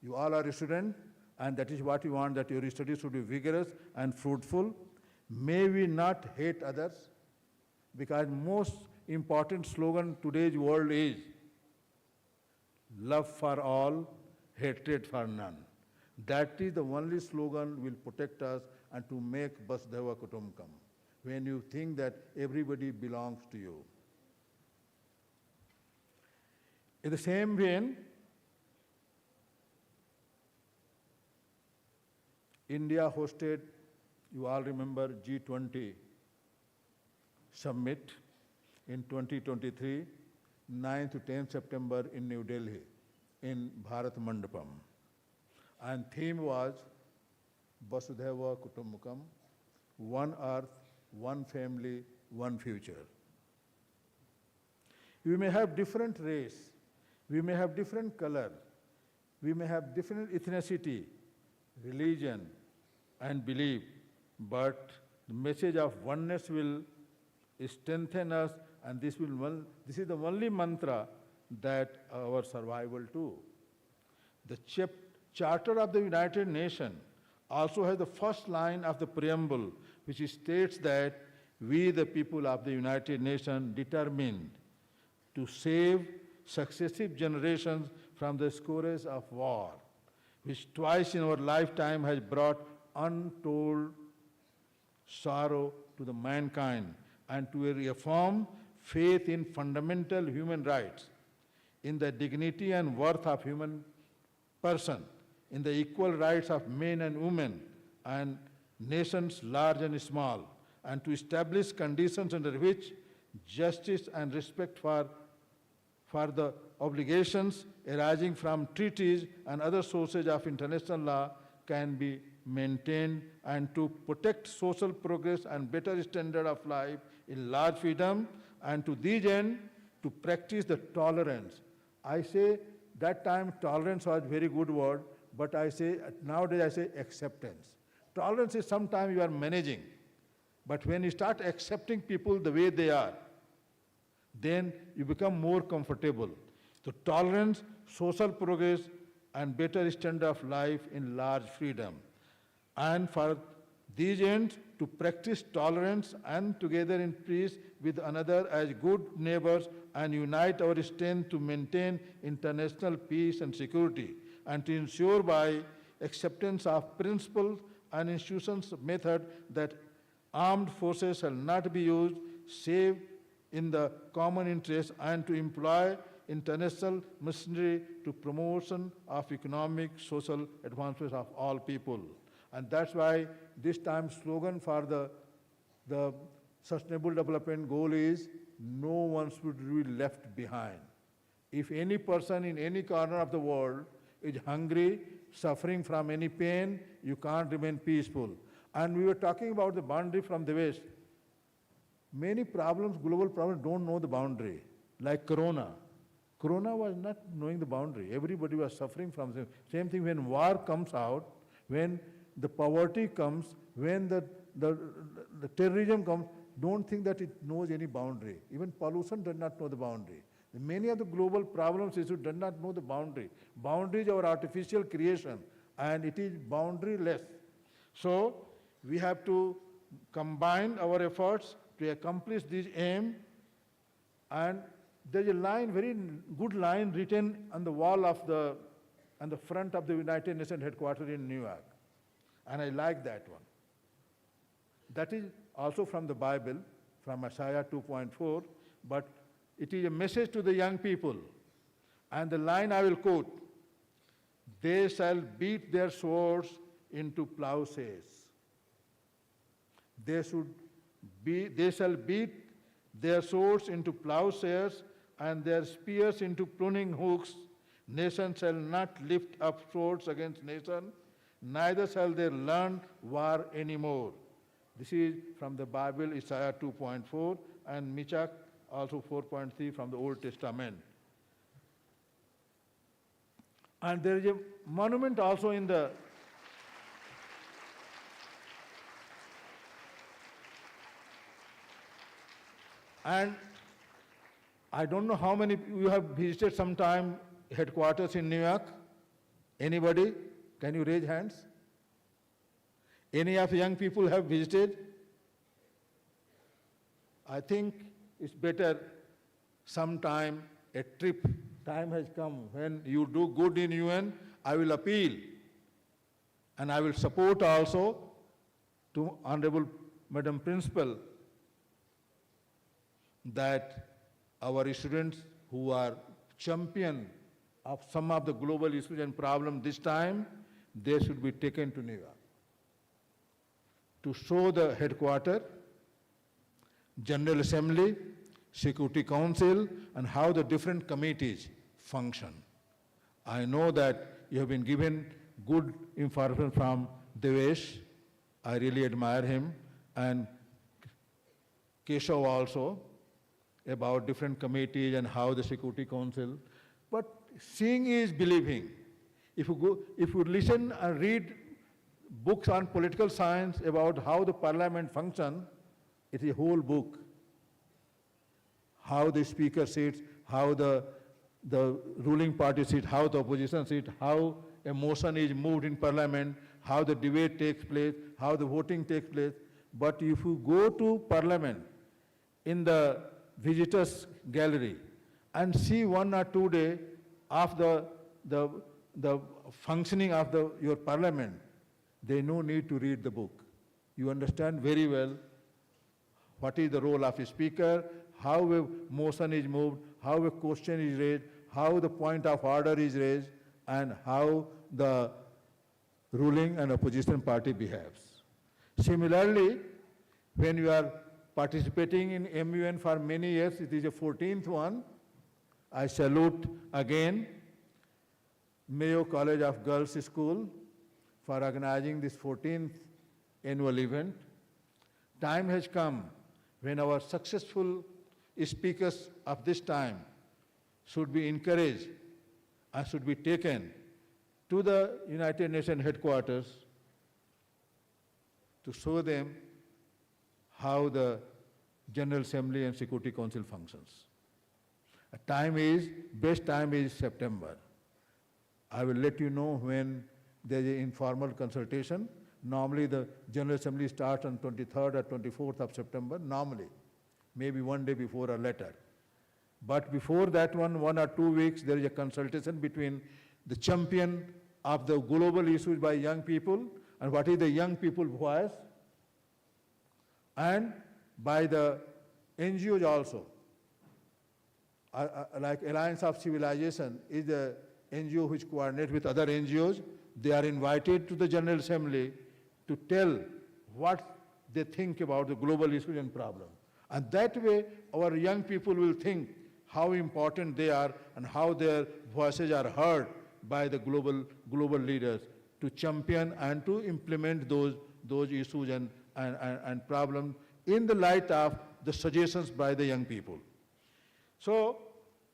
You all are a student, and that is what you want, that your studies should be vigorous and fruitful. May we not hate others, because most important slogan today's world is love for all, hatred for none. That is the only slogan will protect us and to make Vasudhaiva Kutumbakam, when you think that everybody belongs to you. In the same vein, India hosted, you all remember, G20 summit in 2023, 9th to 10th September in New Delhi, in Bharat Mandapam. And theme was Vasudhaiva Kutumbakam, one earth, one family, one future. We may have different race, we may have different color, we may have different ethnicity, religion, and belief, but the message of oneness will strengthen us, and this is the only mantra that our survival too. The Charter of the United Nations also has the first line of the preamble, which states that we, the people of the United Nations, determined to save successive generations from the scourge of war, which twice in our lifetime has brought untold sorrow to the mankind, and to reaffirm faith in fundamental human rights, in the dignity and worth of human person, in the equal rights of men and women, and nations large and small, and to establish conditions under which justice and respect for the obligations arising from treaties and other sources of international law can be maintained, and to protect social progress and better standard of life in large freedom, and to these end to practice the tolerance. I say that time tolerance was very good word, but I say nowadays I say acceptance. Tolerance is sometimes you are managing, but when you start accepting people the way they are, then you become more comfortable. So tolerance, social progress, and better standard of life in large freedom. And for these ends, to practice tolerance and together in peace with another as good neighbors, and unite our strength to maintain international peace and security, and to ensure by acceptance of principles and institutions method that armed forces shall not be used save in the common interest, and to employ international machinery to promotion of economic, social advancements of all people. And that's why this time slogan for the Sustainable Development Goal is no one should be left behind. If any person in any corner of the world is hungry, suffering from any pain, you can't remain peaceful. And we were talking about the boundary from the West. Many problems, global problems, don't know the boundary, like Corona. Corona was not knowing the boundary. Everybody was suffering from the same thing when war comes out, when the poverty comes, when the terrorism comes, don't think that it knows any boundary. Even pollution does not know the boundary. Many of the global problems issues do not know the boundary. Boundary is our artificial creation, and it is boundaryless. So we have to combine our efforts to accomplish this aim. And there's a line, very good line written on the wall of on the front of the United Nations headquarters in New York. And I like that one. That is also from the Bible, from Isaiah 2.4, but it is a message to the young people. And the line I will quote, they shall beat their swords into plowshares. They shall beat their swords into plowshares and their spears into pruning hooks. Nation shall not lift up swords against nation, neither shall they learn war anymore. This is from the Bible, Isaiah 2.4, and Michak also 4.3 from the Old Testament. And there is a monument also in the and I don't know how many you have visited sometime headquarters in New York? Anybody? Can you raise hands? Any of young people have visited? I think it's better sometime a trip. Time has come when you do good in UN, I will appeal and I will support also to Honorable Madam Principal that our students who are champion of some of the global issues and problems this time, they should be taken to New York to show the headquarters, General Assembly, Security Council, and how the different committees function. I know that you have been given good information from Devesh. I really admire him, and Keshav also, about different committees and how the Security Council. But seeing is believing. If you listen and read books on political science about how the parliament functions, it is a whole book. How the speaker sits, how the ruling party sits, how the opposition sits, how a motion is moved in parliament, how the debate takes place, how the voting takes place. But if you go to parliament in the visitors gallery and see 1 or 2 days of the functioning of your parliament, they no need to read the book. You understand very well what is the role of a speaker, how a motion is moved, how a question is raised, how the point of order is raised, and how the ruling and opposition party behaves. Similarly, when you are participating in MUN for many years, it is the 14th one, I salute again Mayo College of Girls School for organizing this 14th annual event. Time has come when our successful speakers of this time should be encouraged and should be taken to the United Nations headquarters to show them how the General Assembly and Security Council functions. Best time is September. I will let you know when there is an informal consultation. Normally the General Assembly starts on 23rd or 24th of September, normally, maybe 1 day before or later. But before that 1 or 2 weeks, there is a consultation between the champion of the global issues by young people and what is the young people voice, and by the NGOs also. Like Alliance of Civilization is the NGO which coordinates with other NGOs. They are invited to the General Assembly to tell what they think about the global issues and problems. And that way, our young people will think how important they are and how their voices are heard by the global leaders to champion and to implement those issues and problems in the light of the suggestions by the young people. So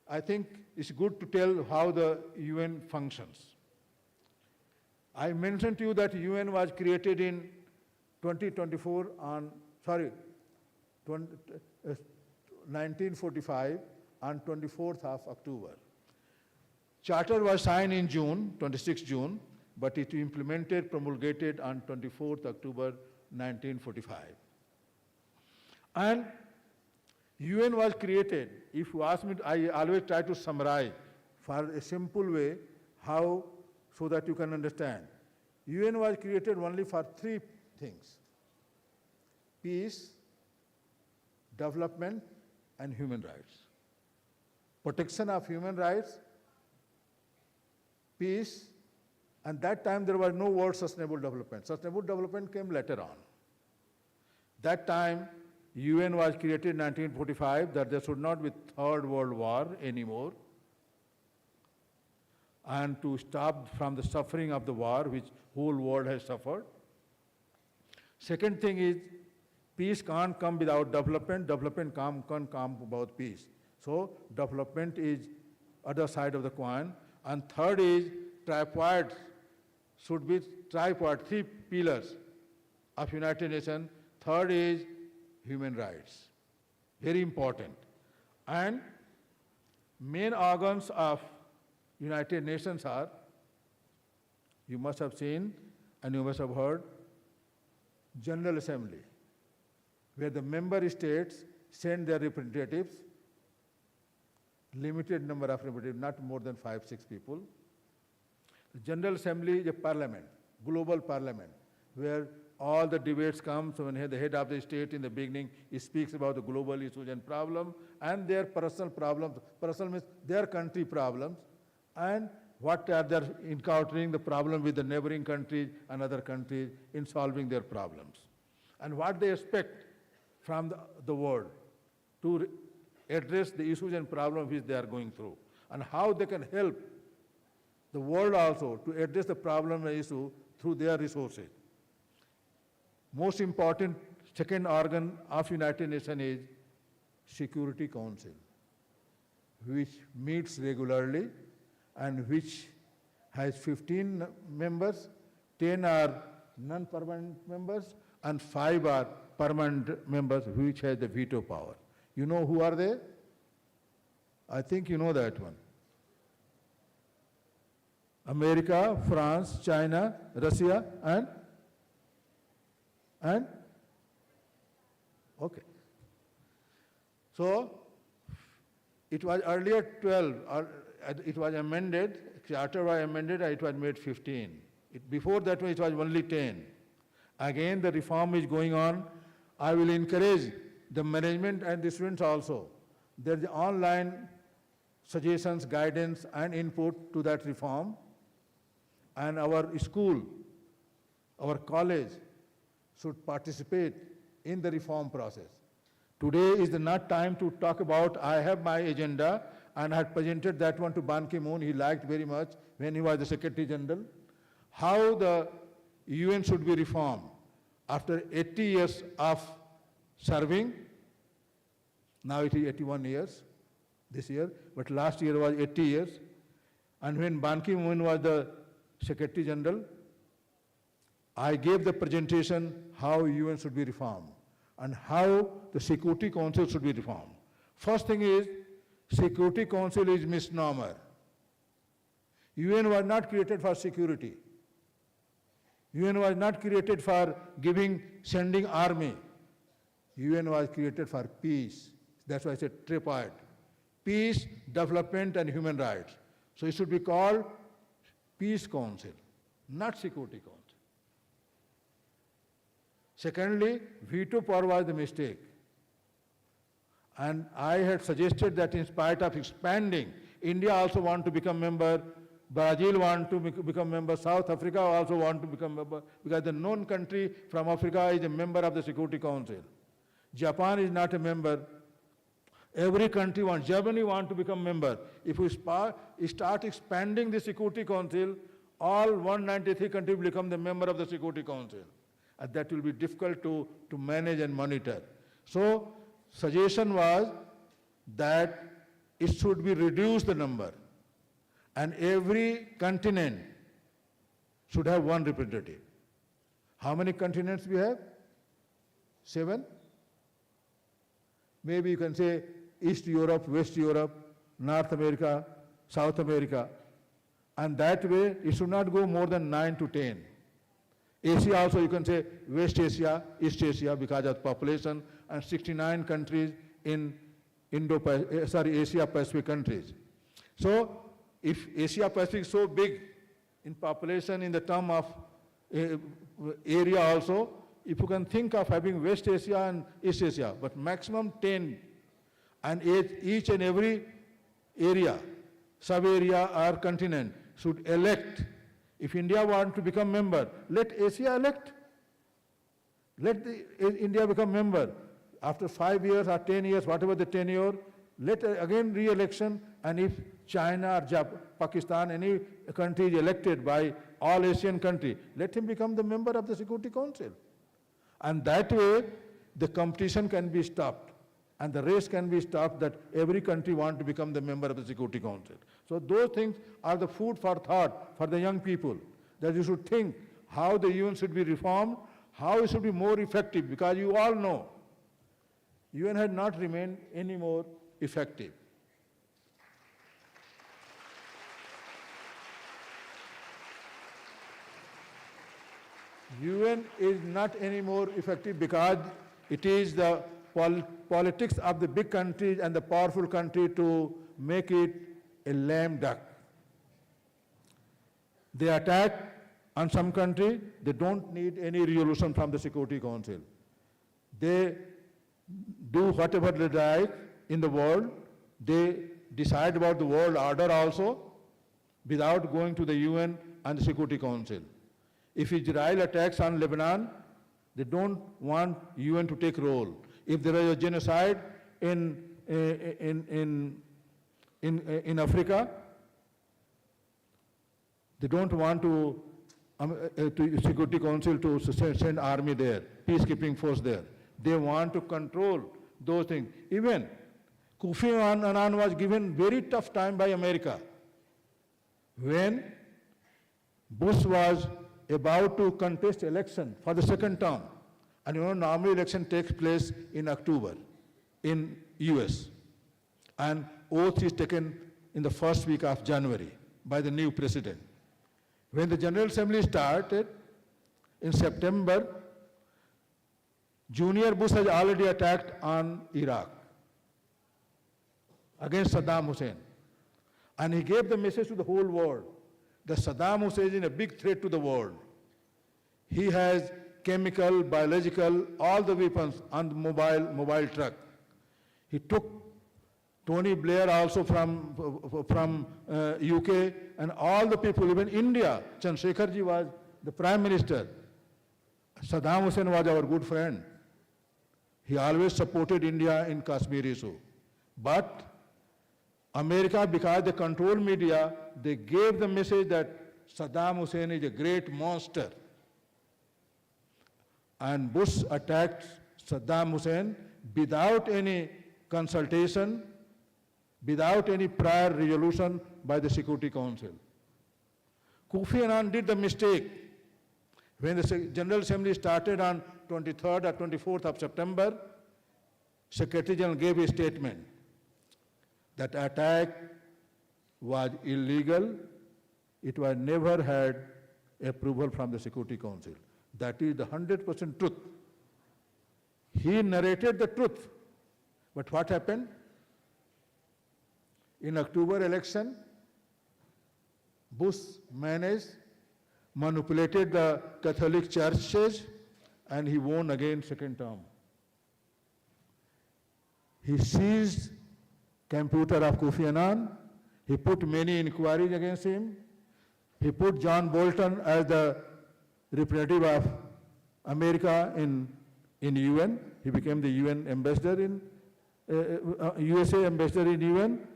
I think it's good to tell how the UN functions. I mentioned to you that UN was created in 1945 on 24th of October. Charter was signed in June, 26 June, but it implemented, promulgated on 24th October 1945. And UN was created, if you ask me, I always try to summarize for a simple way how, so that you can understand. UN was created only for 3 things: peace, development, and human rights. Protection of human rights, peace, and that time there was no word sustainable development. Sustainable development came later on. That time, UN was created in 1945 that there should not be Third World War anymore, and to stop from the suffering of the war which whole world has suffered. Second thing is, peace can't come without development, development can't come without peace. So development is other side of the coin. And third is, tripods should be tripod, 3 pillars of United Nations. Third is human rights, very important. And main organs of United Nations are, you must have seen and you must have heard, General Assembly, where the member states send their representatives, limited number of representatives, not more than 5-6 people. The General Assembly is a parliament, global parliament, where all the debates come. So when the head of the state in the beginning, he speaks about the global issues and problems and their personal problems. Personal means their country problems and what are they encountering the problem with the neighboring countries and other countries in solving their problems. And what they expect from the world to address the issues and problems which they are going through. And how they can help the world also to address the problem and issue through their resources. Most important second organ of United Nations is Security Council, which meets regularly and which has 15 members, 10 are non-permanent members, and 5 are permanent members, which has the veto power. You know who are they? I think you know that one. America, France, China, Russia, and okay. So it was earlier 12, or it was amended, charter was amended, it was made 15. Before that it was only 10. Again the reform is going on. I will encourage the management and the students also. There is online suggestions, guidance and input to that reform. And our school, our college should participate in the reform process. Today is not time to talk about, I have my agenda and I had presented that one to Ban Ki-moon. He liked very much when he was the Secretary General. How the UN should be reformed after 80 years of serving. Now it is 81 years this year, but last year was 80 years. And when Ban Ki-moon was the Secretary General, I gave the presentation how UN should be reformed and how the Security Council should be reformed. First thing is, Security Council is misnomer. UN was not created for security. UN was not created for sending army. UN was created for peace. That's why I said tripod. Peace, development, and human rights. So it should be called Peace Council, not Security Council. Secondly, veto power was the mistake. And I had suggested that in spite of expanding, India also want to become member, Brazil want to become member, South Africa also want to become member, because the known country from Africa is a member of the Security Council. Japan is not a member. Every country wants, Germany want to become member. If we start expanding the Security Council, all 193 countries will become the member of the Security Council. And that will be difficult to manage and monitor. So, suggestion was that it should be reduced the number. And every continent should have one representative. How many continents we have? 7? Maybe you can say East Europe, West Europe, North America, South America. And that way, it should not go more than 9 to 10. Asia also, you can say West Asia, East Asia, because of population, and 69 countries in Asia Pacific countries. So, if Asia Pacific is so big in population in the term of area also, if you can think of having West Asia and East Asia, but maximum 10, and each and every area, sub-area or continent should elect. If India wants to become member, let Asia elect. Let India become member. After 5 years or 10 years, whatever the tenure, let again re-election, and if China or Pakistan, any country is elected by all Asian countries, let him become the member of the Security Council. And that way, the competition can be stopped. And the race can be stopped that every country wants to become the member of the Security Council. So those things are the food for thought for the young people, that you should think how the UN should be reformed, how it should be more effective, because you all know UN had not remained any more effective. UN is not anymore effective because it is the politics of the big countries and the powerful country to make it a lame duck. They attack on some country, they don't need any resolution from the Security Council. They do whatever they like in the world. They decide about the world order also without going to the UN and the Security Council. If Israel attacks on Lebanon, they don't want UN to take role. If there is a genocide in Africa, they don't want to Security Council to send army there, peacekeeping force there. They want to control those things. Even Kofi Annan was given very tough time by America when Bush was about to contest election for the second term. And you know, normally election takes place in October in US. And oath is taken in the first week of January by the new president. When the General Assembly started in September, Junior Bush has already attacked on Iraq against Saddam Hussein. And he gave the message to the whole world that Saddam Hussein is a big threat to the world. He has chemical, biological, all the weapons on the mobile truck. He took Tony Blair also from UK and all the people, even India. Chandrasekharji was the Prime Minister. Saddam Hussein was our good friend. He always supported India in Kashmir issue. But America, because they control media, they gave the message that Saddam Hussein is a great monster. And Bush attacked Saddam Hussein without any consultation, without any prior resolution by the Security Council. Kofi Annan did the mistake. When the General Assembly started on 23rd or 24th of September, Secretary General gave a statement that attack was illegal. It was never had approval from the Security Council. That is the 100% truth. He narrated the truth. But what happened? In October election, Bush manipulated the Catholic churches, and he won again second term. He seized computer of Kofi Annan. He put many inquiries against him. He put John Bolton as the representative of America in UN. He became the UN ambassador in USA ambassador in UN,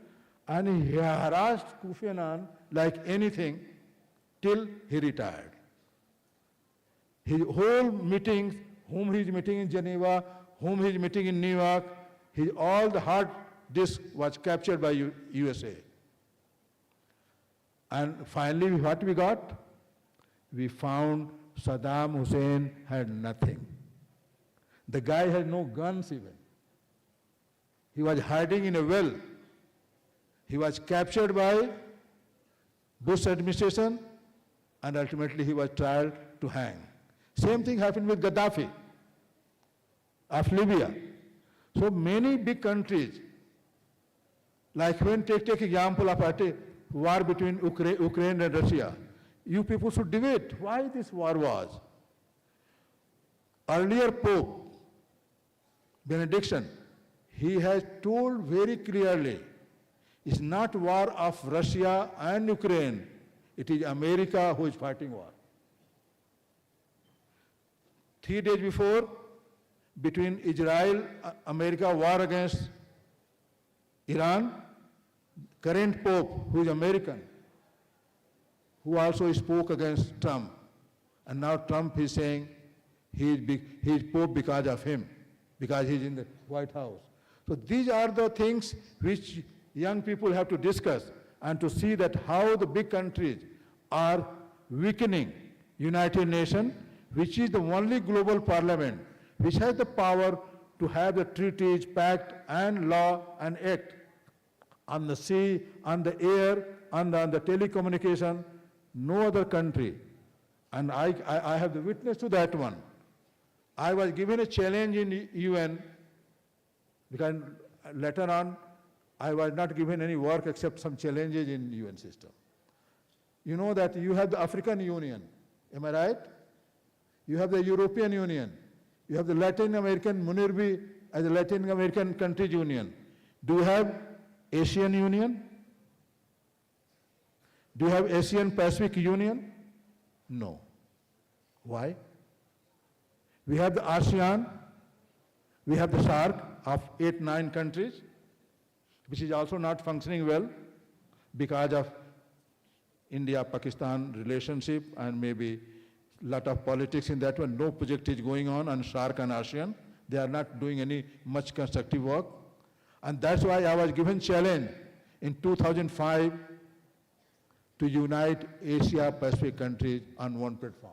and he harassed Kofi Annan like anything till he retired. His whole meetings, whom he's meeting in Geneva, whom he's meeting in New York, all the hard disk was captured by USA. And finally, what we got? We found Saddam Hussein had nothing. The guy had no guns even. He was hiding in a well. He was captured by Bush administration, and ultimately he was tried to hang. Same thing happened with Gaddafi of Libya. So many big countries, like when take example of a war between Ukraine and Russia, you people should debate why this war was. Earlier Pope Benediction, he has told very clearly, it's not war of Russia and Ukraine, it is America who is fighting war. 3 days before, between Israel, America war against Iran, current Pope, who is American, who also spoke against Trump. And now Trump is saying he is Pope because of him, because he is in the White House. So these are the things which young people have to discuss and to see that how the big countries are weakening United Nations, which is the only global parliament which has the power to have the treaties, pact, and law and act on the sea, on the air, on the telecommunication. No other country And I have the witness to that one. I was given a challenge in UN because later on I was not given any work except some challenges in UN system. You know that you have the African Union, am I right? You have the European Union. You have the Latin American, MUNIRBI as the Latin American Countries Union. Do you have Asian Union? Do you have Asian Pacific Union? No. Why? We have the ASEAN, we have the SAARC of 8-9 countries, which is also not functioning well because of India-Pakistan relationship and maybe lot of politics in that one. No project is going on SAARC and ASEAN. They are not doing any much constructive work. And that's why I was given challenge in 2005 to unite Asia-Pacific countries on one platform.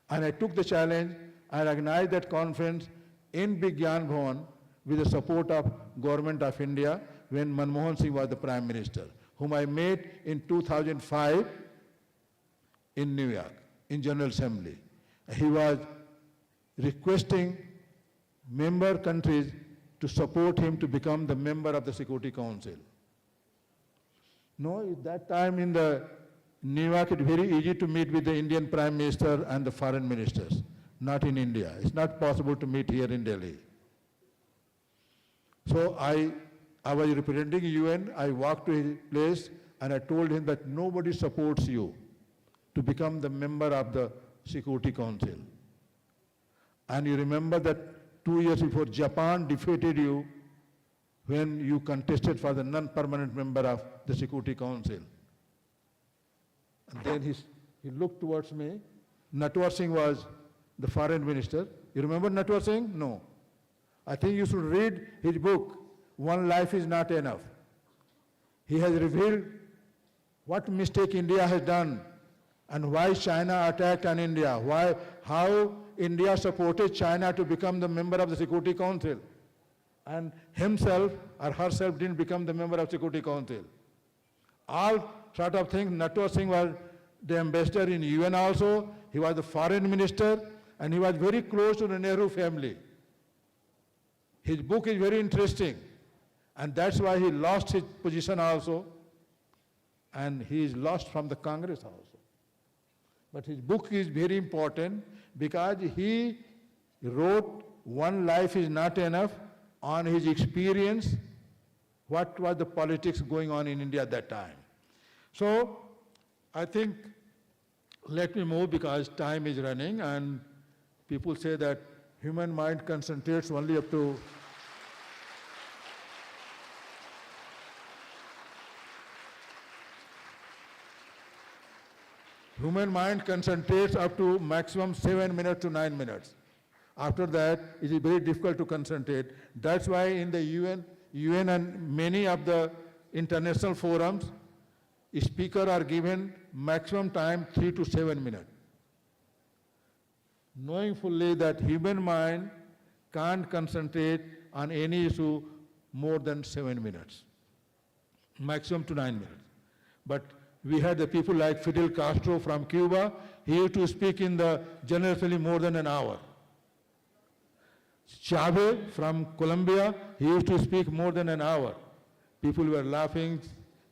And I took the challenge and organized that conference in Vigyan Bhavan with the support of Government of India when Manmohan Singh was the Prime Minister, whom I met in 2005 in New York, in General Assembly. He was requesting member countries to support him to become the member of the Security Council. No, at that time in the New York, it's very easy to meet with the Indian Prime Minister and the foreign ministers, not in India. It's not possible to meet here in Delhi. So I was representing UN. I walked to his place and I told him that nobody supports you to become the member of the Security Council. And you remember that 2 years before, Japan defeated you when you contested for the non-permanent member of the Security Council. And then he looked towards me. Natwar Singh was the foreign minister. You remember Natwar Singh? No. I think you should read his book, One Life is Not Enough. He has revealed what mistake India has done and why China attacked on India, how India supported China to become the member of the Security Council, and himself or herself didn't become the member of Security Council. All sort of things. Natwar Singh was the ambassador in UN also. He was the foreign minister, and he was very close to the Nehru family. His book is very interesting, and that's why he lost his position also, and he is lost from the Congress also. But his book is very important because he wrote One Life is Not Enough on his experience, what was the politics going on in India at that time. So I think, let me move because time is running and people say that human mind concentrates only up to human mind concentrates up to maximum 7 minutes to 9 minutes. After that, it is very difficult to concentrate. That's why in the UN and many of the international forums, speakers are given maximum time 3 to 7 minutes. Knowing fully that human mind can't concentrate on any issue more than 7 minutes, maximum to 9 minutes. But we had the people like Fidel Castro from Cuba. He used to speak in the General Assembly more than an hour. Chavez from Colombia, he used to speak more than an hour. People were laughing,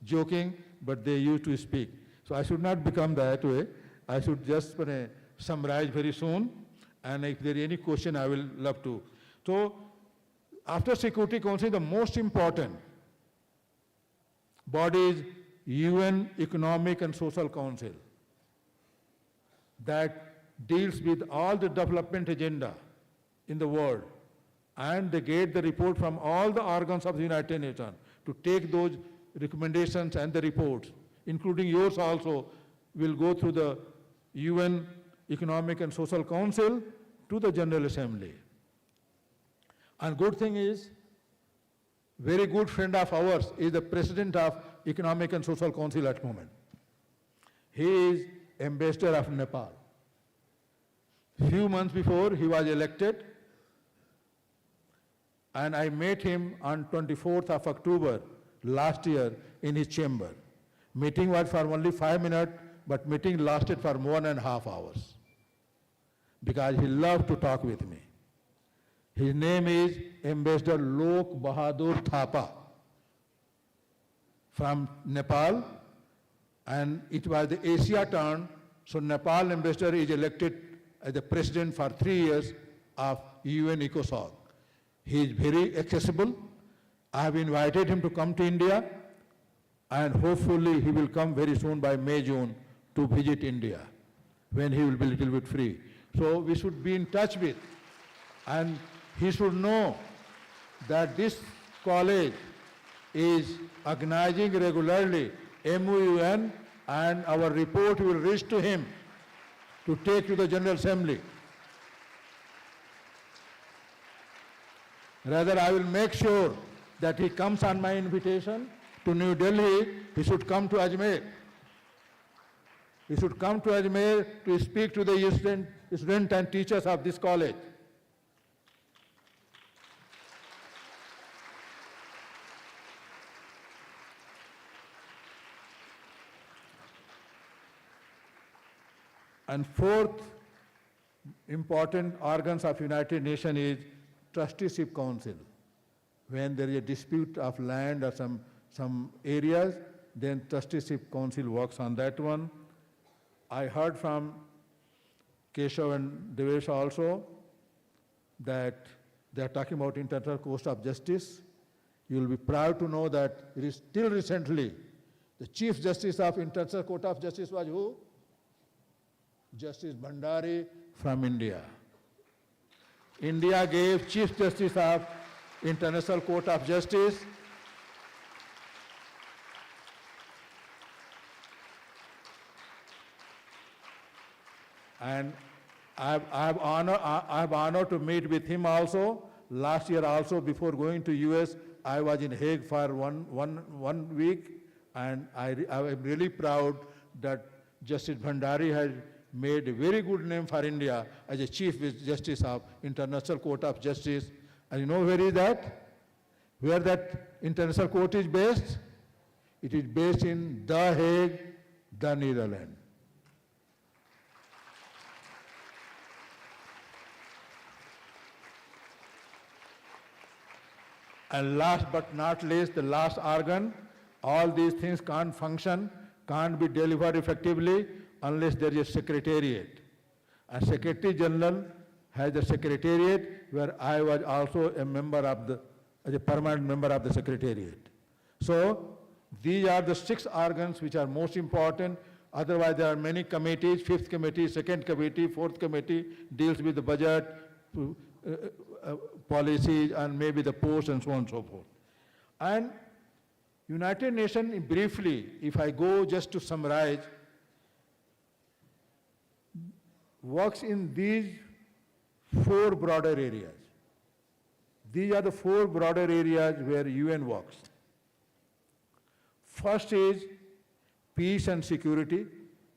joking, but they used to speak. So I should not become that way. I should just summarize very soon, and if there is any question, I will love to. So after Security Council, the most important body is UN Economic and Social Council that deals with all the development agenda in the world, and they get the report from all the organs of the United Nations to take those recommendations and the reports, including yours also, will go through the UN Economic and Social Council to the General Assembly. And good thing is, very good friend of ours is the President of Economic and Social Council at the moment. He is Ambassador of Nepal. Few months before he was elected, and I met him on 24th of October last year in his chamber. Meeting was for only 5 minutes, but meeting lasted for 1.5 hours because he loved to talk with me. His name is Ambassador Lok Bahadur Thapa from Nepal, and it was the Asia turn, so Nepal ambassador is elected as the president for 3 years of UN ECOSOC. He is very accessible. I have invited him to come to India, and hopefully he will come very soon by May, June to visit India when he will be a little bit free. So we should be in touch with, and he should know that this college is organizing regularly MUN, and our report will reach to him to take to the General Assembly. Rather, I will make sure that he comes on my invitation to New Delhi. He should come to Ajmer. He should come to Ajmer to speak to the students and teachers of this college. And fourth important organs of United Nations is trusteeship council. When there is a dispute of land or some areas, then trusteeship council works on that one. I heard from Keshav and Devesh also that they are talking about International Court of Justice. You will be proud to know that it is still recently the Chief Justice of International Court of Justice was who? Justice Bhandari from India. India gave Chief Justice of International Court of Justice and I have honor to meet with him also. Last year also, before going to US, I was in Hague for one week, and I am really proud that Justice Bhandari has made a very good name for India as a Chief Justice of International Court of Justice. And you know where is that? Where that International Court is based? It is based in The Hague, the Netherlands. And last but not least, the last organ, all these things can't function, can't be delivered effectively unless there is a secretariat. And Secretary General has a secretariat where I was also a member of as a permanent member of the secretariat. So these are the 6 organs which are most important. Otherwise, there are many committees, 5th committee, 2nd committee, 4th committee deals with the budget, policies, and maybe the posts and so on and so forth. And United Nations, briefly, if I go just to summarize, works in these 4 broader areas. These are the 4 broader areas where UN works. First is peace and security.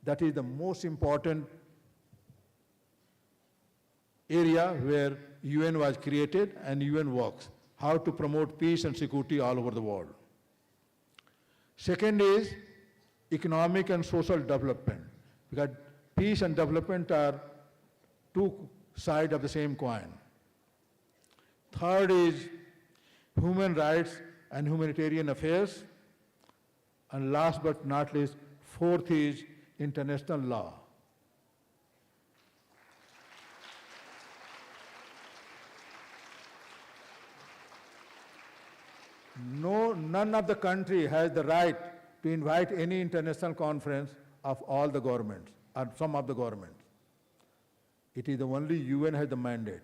That is the most important area where UN was created and UN works. How to promote peace and security all over the world. Second is economic and social development, because peace and development are 2 sides of the same coin. Third is human rights and humanitarian affairs. And last but not least, 4th is international law. None of the country has the right to invite any international conference of all the governments, or some of the governments. It is the only UN has the mandate.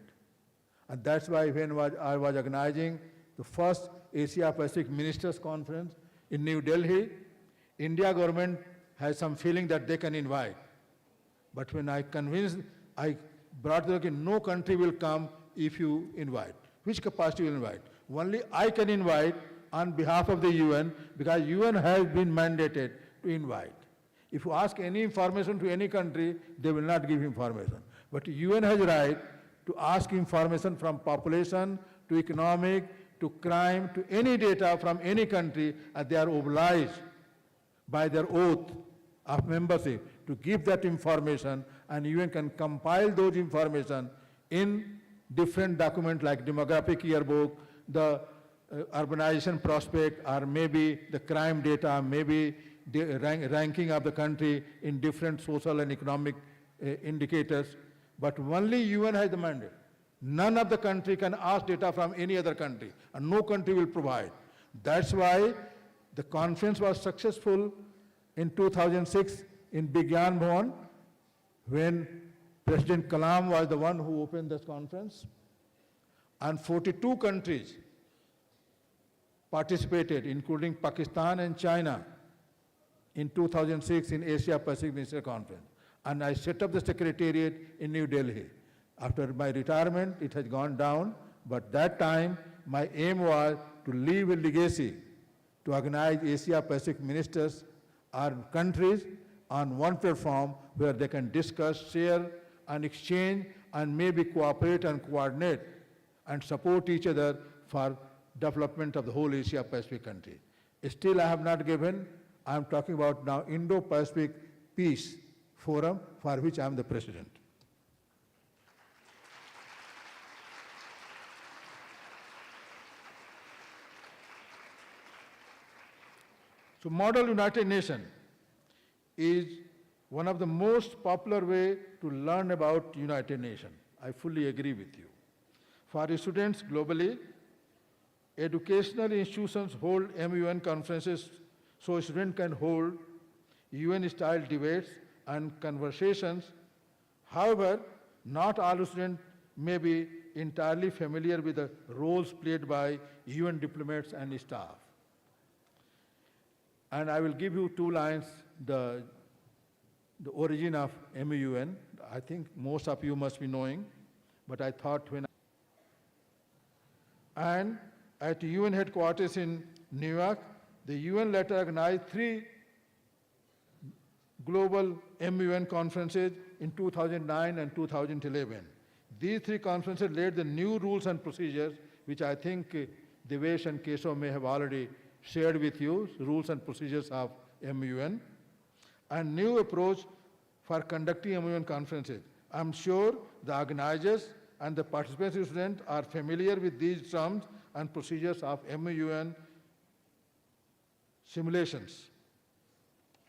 And that's why when I was organizing the first Asia Pacific Ministers Conference in New Delhi, India government has some feeling that they can invite. But when I convinced, I brought the no country will come if you invite. Which capacity will invite? Only I can invite on behalf of the UN, because UN has been mandated to invite. If you ask any information to any country, they will not give information. But UN has a right to ask information from population, to economic, to crime, to any data from any country, and they are obliged by their oath of membership to give that information, and UN can compile those information in different documents like demographic yearbook, the urbanization prospect, or maybe the crime data, maybe the ranking of the country in different social and economic indicators. But only UN has the mandate. None of the country can ask data from any other country, and no country will provide. That's why the conference was successful in 2006 in Bigyan Bhavan, when President Kalam was the one who opened this conference, and 42 countries participated, including Pakistan and China, in 2006 in Asia Pacific Minister Conference. And I set up the secretariat in New Delhi. After my retirement, it has gone down, but that time my aim was to leave a legacy to organize Asia Pacific ministers or countries on one platform where they can discuss, share, and exchange, and maybe cooperate and coordinate and support each other for development of the whole Asia Pacific country. Still, I have not given. I am talking about now Indo-Pacific Peace Forum, for which I am the president. So Model United Nations is one of the most popular way to learn about United Nations. I fully agree with you. For students globally, educational institutions hold MUN conferences so students can hold UN-style debates and conversations. However, not all students may be entirely familiar with the roles played by UN diplomats and staff. And I will give you 2 lines, the origin of MUN. I think most of you must be knowing, but I thought and at UN headquarters in New York, the UN later organized 3 global MUN conferences in 2009 and 2011. These 3 conferences laid the new rules and procedures, which I think Devesh and Keshav may have already shared with you, rules and procedures of MUN, and new approach for conducting MUN conferences. I'm sure the organizers and the participants students are familiar with these terms and procedures of MUN simulations.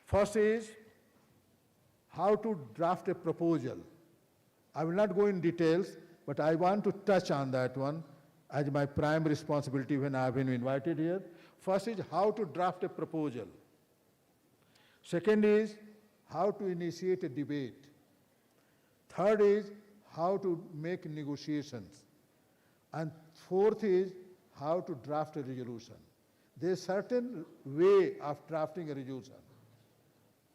First is how to draft a proposal. I will not go in details, but I want to touch on that one as my prime responsibility when I have been invited here. First is how to draft a proposal. Second is how to initiate a debate. Third is how to make negotiations. And fourth is how to draft a resolution. There is a certain way of drafting a resolution,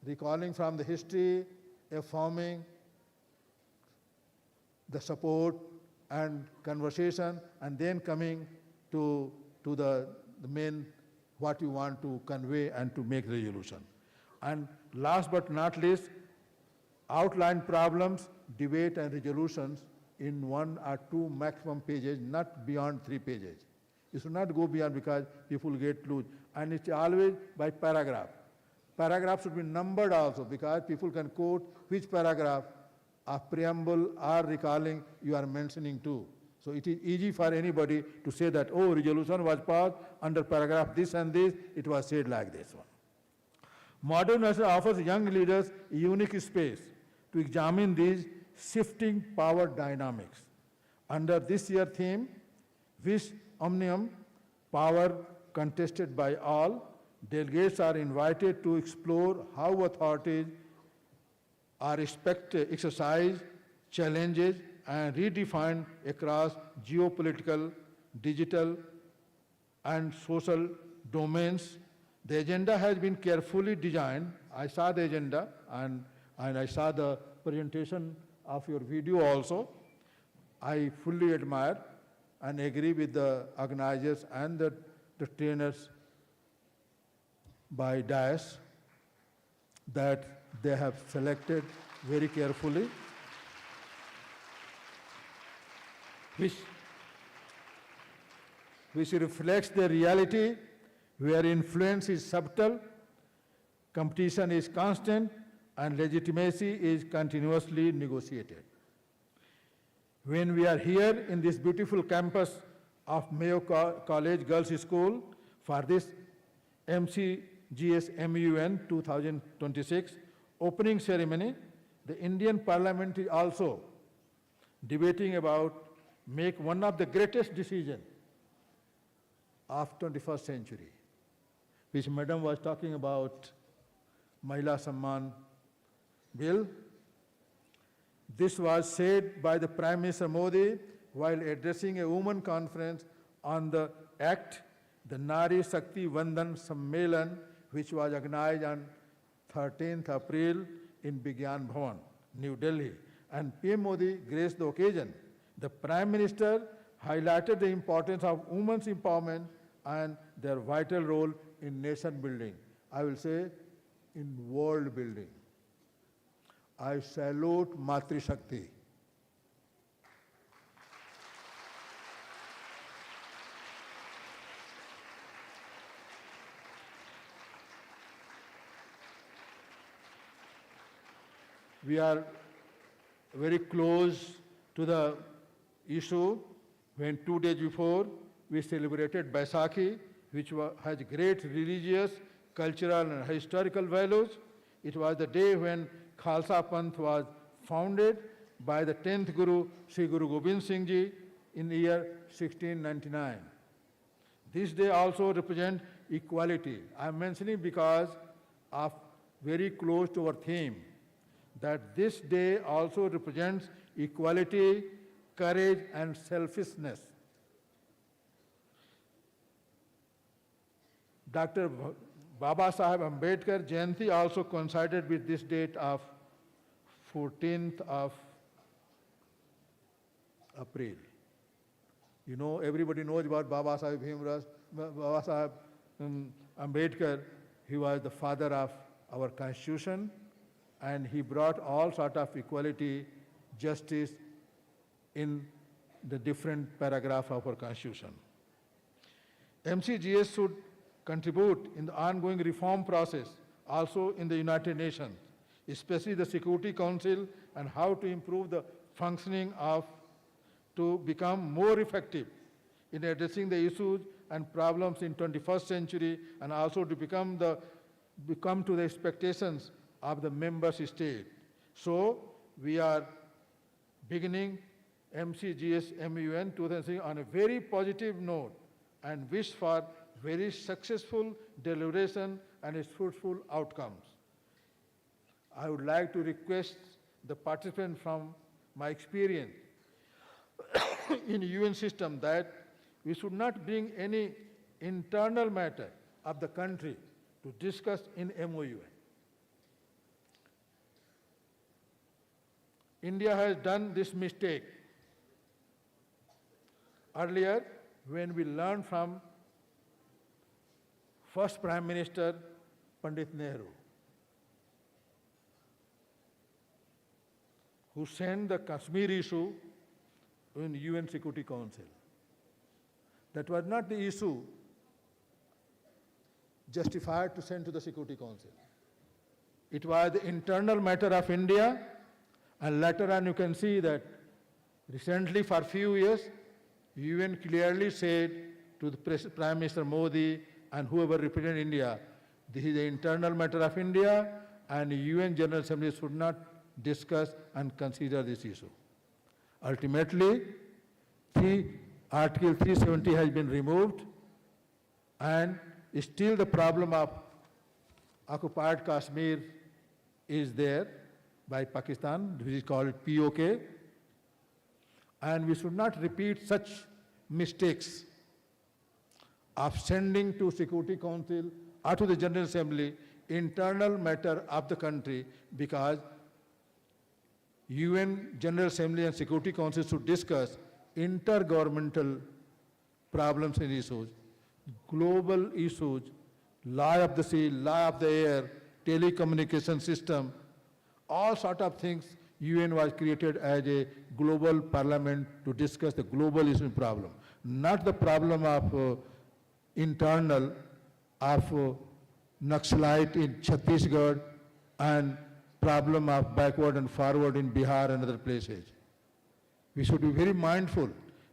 recalling from the history, affirming the support and conversation, and then coming to the main, what you want to convey and to make the resolution. And last but not least, outline problems, debate and resolutions in 1 or 2 maximum pages, not beyond 3 pages. You should not go beyond because people get loose. And it's always by paragraph. Paragraph should be numbered also because people can quote which paragraph of preamble or recalling you are mentioning too. So it is easy for anybody to say that, oh, resolution was passed under paragraph this and this, it was said like this one. Modern Nations offers young leaders a unique space to examine these shifting power dynamics. Under this year's theme, Vis Omnium, power contested by all, delegates are invited to explore how authorities are exercised, challenges, and redefined across geopolitical, digital, and social domains. The agenda has been carefully designed. I saw the agenda and I saw the presentation of your video also. I fully admire and agree with the organizers and the trainers by DIAS that they have selected very carefully, which reflects the reality where influence is subtle, competition is constant, and legitimacy is continuously negotiated. When we are here in this beautiful campus of Mayo College Girls School for this MCGS MUN 2026 opening ceremony, the Indian Parliament is also debating about make one of the greatest decisions of 21st century, which Madam was talking about, Mahila Samman Bill. This was said by the Prime Minister Modi while addressing a women conference on the Act, the Nari Shakti Vandan Sammelan, which was organized on 13th April in Vigyan Bhavan, New Delhi. And PM Modi graced the occasion. The Prime Minister highlighted the importance of women's empowerment and their vital role in nation building. I will say in world building. I salute Matri Shakti. We are very close to the issue when 2 days before we celebrated Baisakhi, which has great religious, cultural and historical values. It was the day when Khalsa Panth was founded by the 10th Guru, Sri Guru Gobind Singh Ji, in the year 1699. This day also represents equality. I am mentioning because of very close to our theme, that this day also represents equality, courage and selflessness. Dr. Baba Sahib Ambedkar Jayanti also coincided with this date of 14th of April. You know, everybody knows about Baba Sahib Baba Sahib Ambedkar. He was the father of our constitution, and he brought all sort of equality, justice in the different paragraph of our constitution. MCGS should contribute in the ongoing reform process, also in the United Nations, especially the Security Council, and how to improve the functioning of, to become more effective in addressing the issues and problems in 21st century, and also to become to the expectations of the member state. So we are beginning MCGS MUN 2006 on a very positive note and wish for very successful deliberation and its fruitful outcomes. I would like to request the participants from my experience in UN system that we should not bring any internal matter of the country to discuss in MOUN. India has done this mistake. Earlier, when we learned from first Prime Minister Pandit Nehru, who sent the Kashmir issue in UN Security Council. That was not the issue justified to send to the Security Council. It was the internal matter of India, and later on you can see that recently for a few years, UN clearly said to the Prime Minister Modi and whoever represents India, this is the internal matter of India, and UN General Assembly should not discuss and consider this issue. Ultimately, Article 370 has been removed, and still the problem of occupied Kashmir is there by Pakistan, which is called POK, and we should not repeat such mistakes of sending to Security Council or to the General Assembly internal matter of the country, because UN General Assembly and Security Council should discuss intergovernmental problems and issues, global issues, law of the sea, law of the air, telecommunication system, all sort of things. UN was created as a global parliament to discuss the global issue problem, not the problem of internal of Naxalite in Chhattisgarh and problem of backward and forward in Bihar and other places. We should be very mindful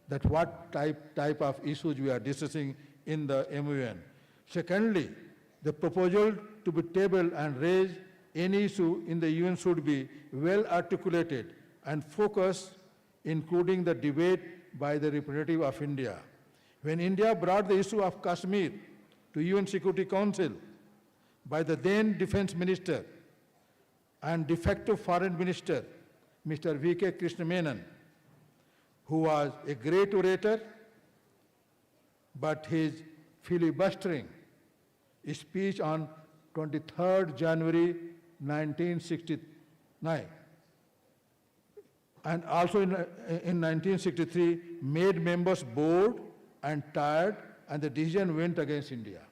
that what type of issues we are discussing in the MUN. Secondly, the proposal to be tabled and raise any issue in the UN should be well articulated and focused, including the debate by the representative of India. When India brought the issue of Kashmir to UN Security Council by the then Defense Minister and de facto Foreign Minister, Mr. V.K. Krishna Menon, who was a great orator, but his filibustering speech on 23rd January 1969 and also in 1963 made members bored and tired, and the decision went against India.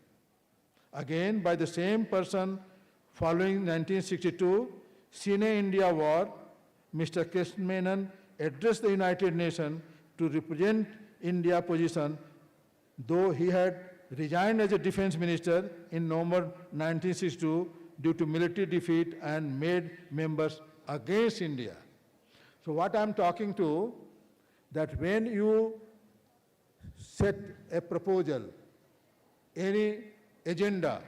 Again, by the same person following 1962 Sine-India War, Mr. Krishna Menon addressed the United Nations to represent India's position, though he had resigned as a defense minister in November 1962 due to military defeat and made members against India. So what I'm talking to, that when you set a proposal, any agenda,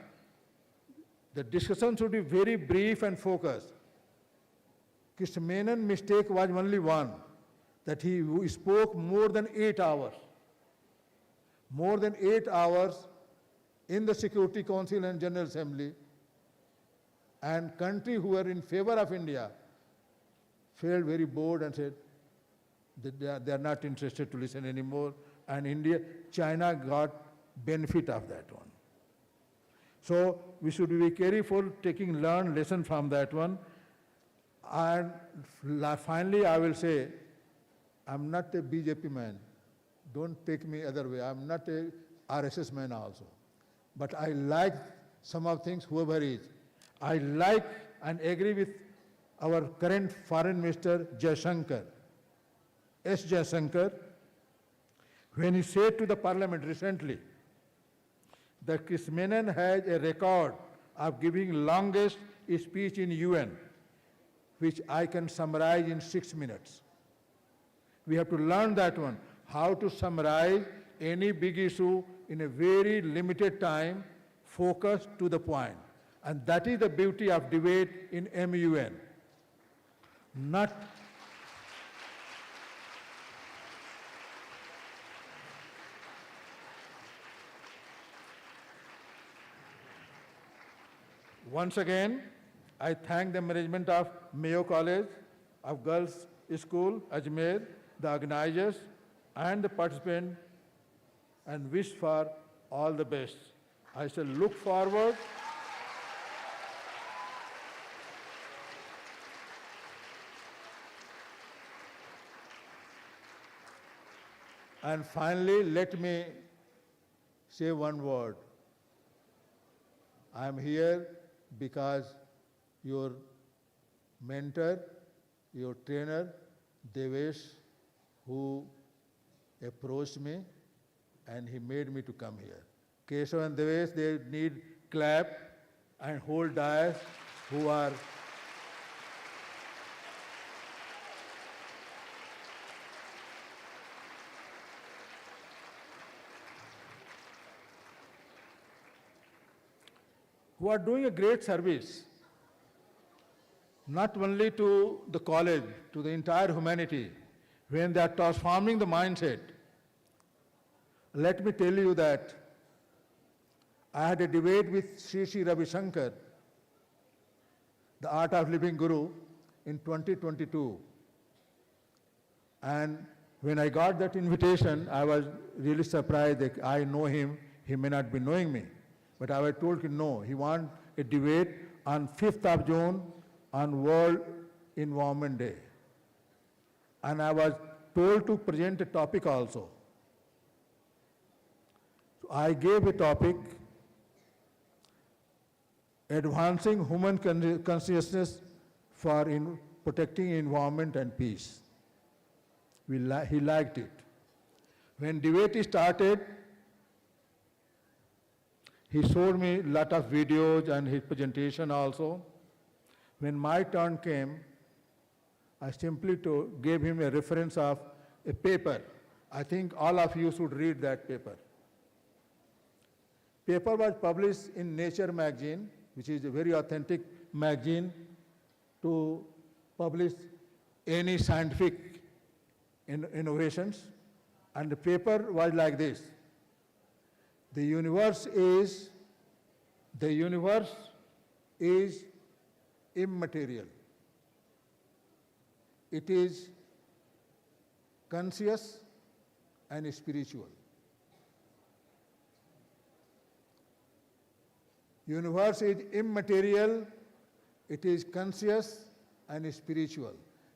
the discussion should be very brief and focused. Krishna Menon's mistake was only one, that he spoke more than 8 hours. More than 8 hours in the Security Council and General Assembly, and countries who were in favor of India felt very bored and said that they are not interested to listen anymore, and China got benefit of that one. So we should be careful learn lesson from that one. And finally I will say, I'm not a BJP man. Don't take me other way. I'm not a RSS man also. But I like some of things, whoever is. I like and agree with our current Foreign Minister, Jaishankar, S. Jaishankar, when he said to the Parliament recently that Krishna Menon has a record of giving longest speech in UN, which I can summarize in 6 minutes. We have to learn that one, how to summarize any big issue in a very limited time, focused to the point. And that is the beauty of debate in MUN. Once again, I thank the management of Mayo College of Girls School, Ajmer, the organizers and the participants, and wish for all the best. I shall look forward and finally, let me say one word. I am here because your mentor, your trainer, Devesh, who approached me and he made me to come here. Keshav and Devesh, they need clap and whole dais who are doing a great service, not only to the college, to the entire humanity, when they are transforming the mindset. Let me tell you that I had a debate with Sri Sri Ravi Shankar, the Art of Living Guru, in 2022. And when I got that invitation, I was really surprised that I know him, he may not be knowing me. But I was told no, he wants a debate on 5th of June on World Environment Day. And I was told to present a topic also. So I gave a topic, advancing human consciousness for protecting environment and peace. He liked it. When debate started, he showed me a lot of videos and his presentation also. When my turn came, I simply gave him a reference of a paper. I think all of you should read that paper. Paper was published in Nature magazine, which is a very authentic magazine to publish any scientific innovations. And the paper was like this. The universe is immaterial. It is conscious and spiritual. Universe is immaterial, it is conscious and spiritual.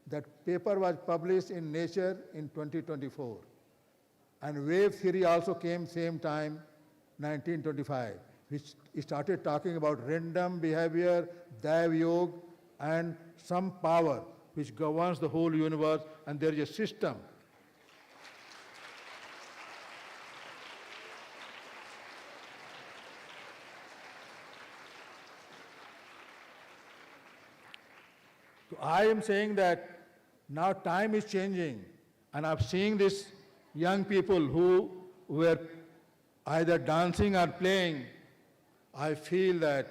That paper was published in Nature in 2024. And wave theory also came same time, 1925, which started talking about random behavior, Daiv Yoga, and some power which governs the whole universe, and there is a system. So I am saying that now time is changing, and I'm seeing these young people who were either dancing or playing. I feel that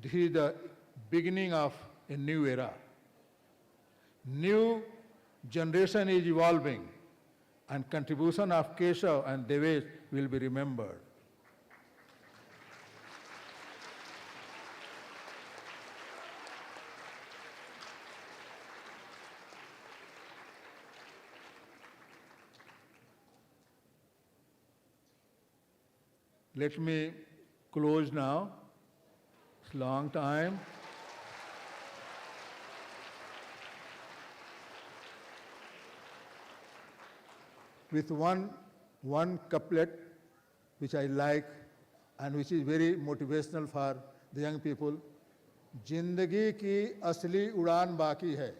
this is the beginning of a new era. New generation is evolving, and contribution of Keshav and Devesh will be remembered. Let me close now. It's a long time. With one couplet which I like and which is very motivational for the young people. Jindagi ki asli udan baki hai.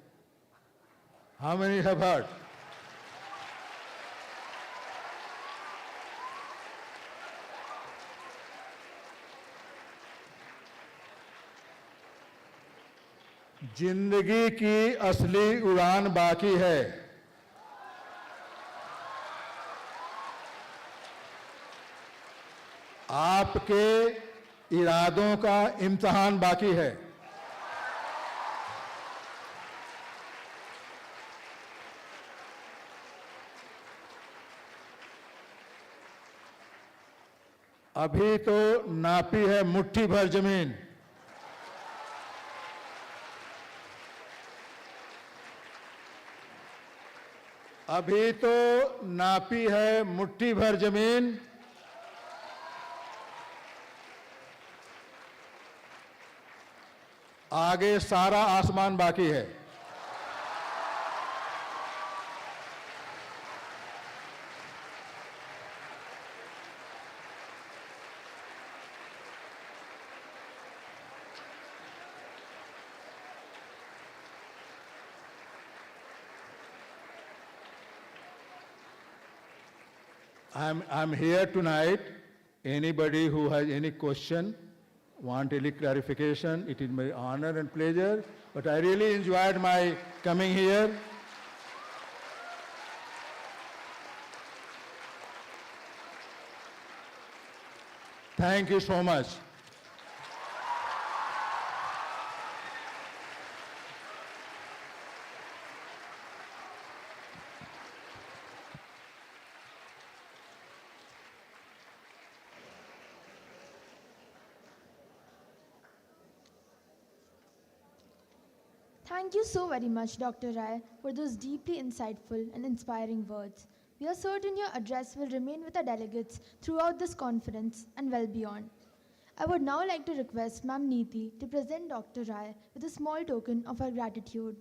How many have heard? जिंदगी की असली उड़ान बाकी है. आपके इरादों का इम्तिहान बाकी है. अभी तो नापी है मुट्ठी भर जमीन. अभी तो नापी है मुट्ठी भर जमीन. आगे सारा आसमान बाकी है. I'm here tonight. Anybody who has any question, want any clarification, it is my honor and pleasure. But I really enjoyed my coming here. Thank you so much. Thank you so very much, Dr. Rai, for those deeply insightful and inspiring words. We are certain your address will remain with our delegates throughout this conference and well beyond. I would now like to request Ma'am Neeti to present Dr. Rai with a small token of our gratitude.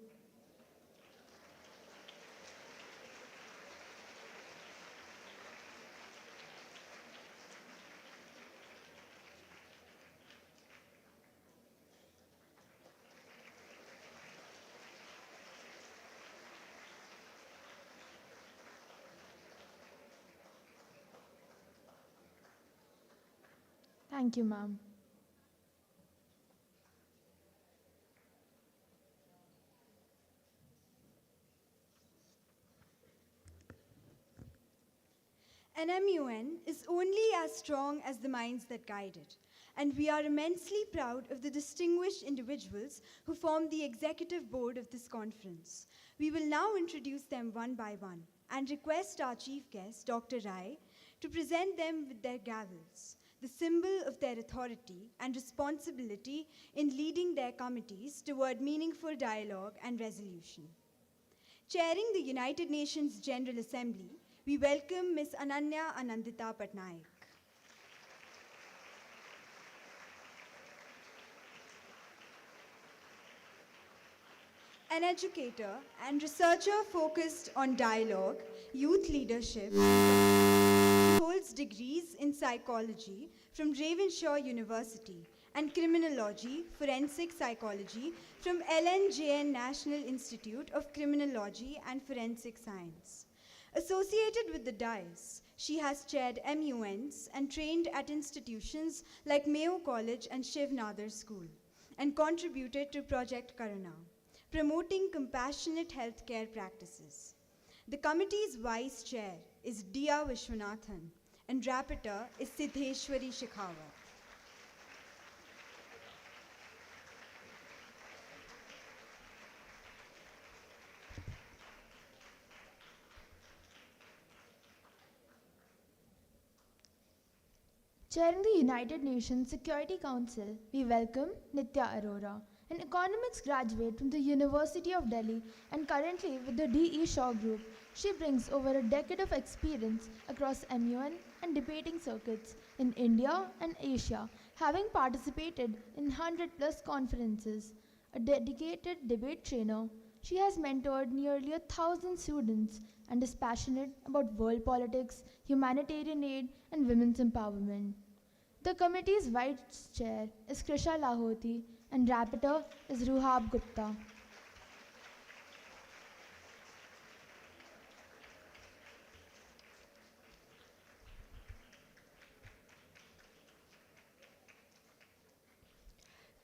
Thank you, ma'am. An MUN is only as strong as the minds that guide it, and we are immensely proud of the distinguished individuals who form the executive board of this conference. We will now introduce them one by one and request our chief guest, Dr. Rai, to present them with their gavels, the symbol of their authority and responsibility in leading their committees toward meaningful dialogue and resolution. Chairing the United Nations General Assembly, we welcome Ms. Ananya Anandita Patnaik. An educator and researcher focused on dialogue, youth leadership, she holds degrees in psychology from Ravenshaw University and criminology, forensic psychology from LNJN National Institute of Criminology and Forensic Science. Associated with the DICE, she has chaired MUNs and trained at institutions like Mayo College and Shiv Nadar School, and contributed to Project Karuna, promoting compassionate healthcare practices. The committee's vice chair is Diya Vishwanathan, and rapporteur is Siddheshwari Shekhawat. Chairing the United Nations Security Council, we welcome Nitya Arora, an economics graduate from the University of Delhi and currently with the D.E. Shaw Group. She brings over a decade of experience across MUN and debating circuits in India and Asia, having participated in 100+ conferences. A dedicated debate trainer, she has mentored nearly 1,000 students and is passionate about world politics, humanitarian aid, and women's empowerment. The committee's vice chair is Krisha Lahoti, and rapporteur is Ruhab Gupta.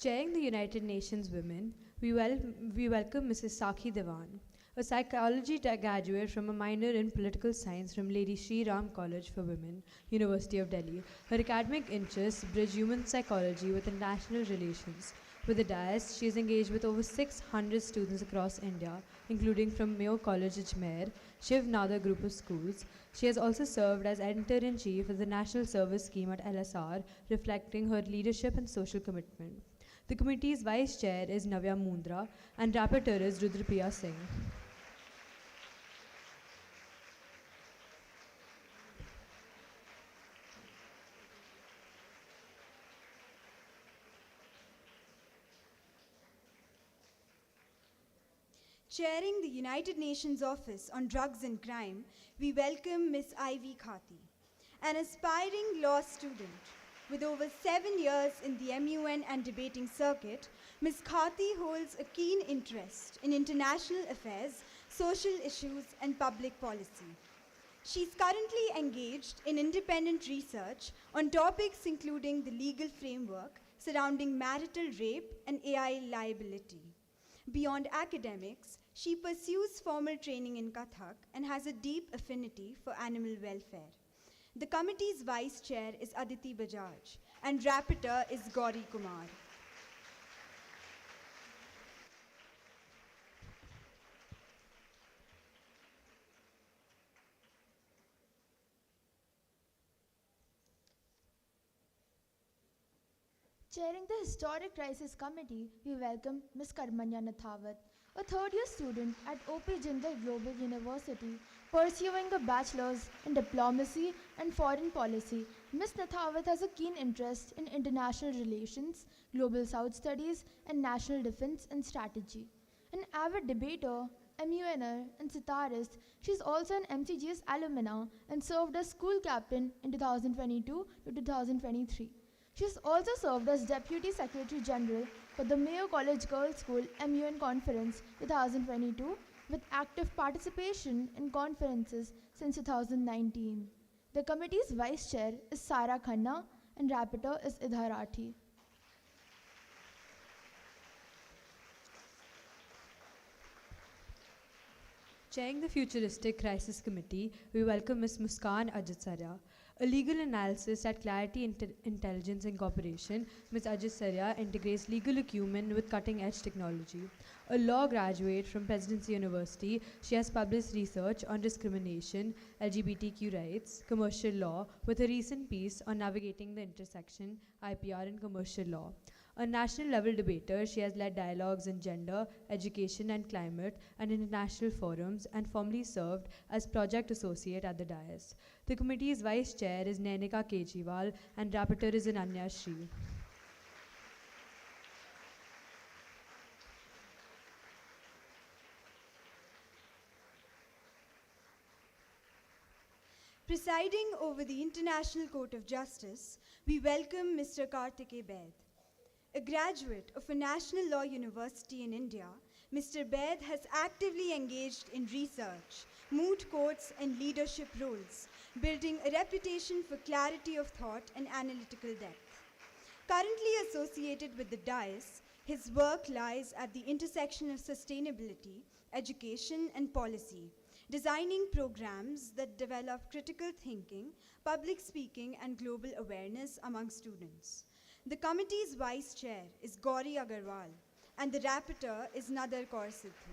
Chairing the United Nations Women, we welcome Mrs. Sakhi Devan, a psychology graduate from a minor in political science from Lady Shri Ram College for Women, University of Delhi. Her academic interests bridge human psychology with international relations. With the DIAS, she is engaged with over 600 students across India, including from Mayo College Ajmer, Shiv Nadar Group of Schools. She has also served as editor-in-chief of the National Service Scheme at LSR, reflecting her leadership and social commitment. The committee's vice chair is Navya Mundra, and rapporteur is Rudrapriya Singh. Chairing the United Nations Office on Drugs and Crime, we welcome Ms. Ivy Khati, an aspiring law student. With over 7 years in the MUN and debating circuit, Ms. Khati holds a keen interest in international affairs, social issues, and public policy. She's currently engaged in independent research on topics including the legal framework surrounding marital rape and AI liability. Beyond academics, she pursues formal training in Kathak and has a deep affinity for animal welfare. The committee's vice chair is Aditi Bajaj, and rapporteur is Gauri Kumar. Chairing the Historic Crisis Committee, we welcome Ms. Karmanya Nathawat, a third-year student at O.P. Jindal Global University, pursuing a bachelor's in diplomacy and foreign policy. Ms. Nathawat has a keen interest in international relations, global South studies, and national defense and strategy. An avid debater, MUNer, and sitarist, she is also an MCGS alumna and served as school captain in 2022 to 2023. She has also served as Deputy Secretary General for the Mayo College Girls' School MUN Conference 2022 with active participation in conferences since 2019. The committee's vice chair is Sara Khanna and rapporteur is Idhar Rathi. Chairing the Futuristic Crisis Committee, we welcome Ms. Muskan Ajitsaria. A legal analysis at Clarity Intelligence Incorporation, Ms. Ajitsaria integrates legal acumen with cutting-edge technology. A law graduate from Presidency University, she has published research on discrimination, LGBTQ rights, commercial law, with a recent piece on navigating the intersection, IPR and commercial law. A national level debater, she has led dialogues in gender, education and climate and international forums and formerly served as project associate at the dais. The committee's vice chair is Nainika Kejriwal and rapporteur is Ananya Shri. Presiding over the International Court of Justice, we welcome Mr. Kartike Baid. A graduate of a national law university in India, Mr. Baid has actively engaged in research, moot courts, and leadership roles, building a reputation for clarity of thought and analytical depth. Currently associated with the dais, his work lies at the intersection of sustainability, education, and policy, designing programs that develop critical thinking, public speaking, and global awareness among students. The committee's vice chair is Gauri Agarwal, and the rapporteur is Nadar Kaur Sidhu.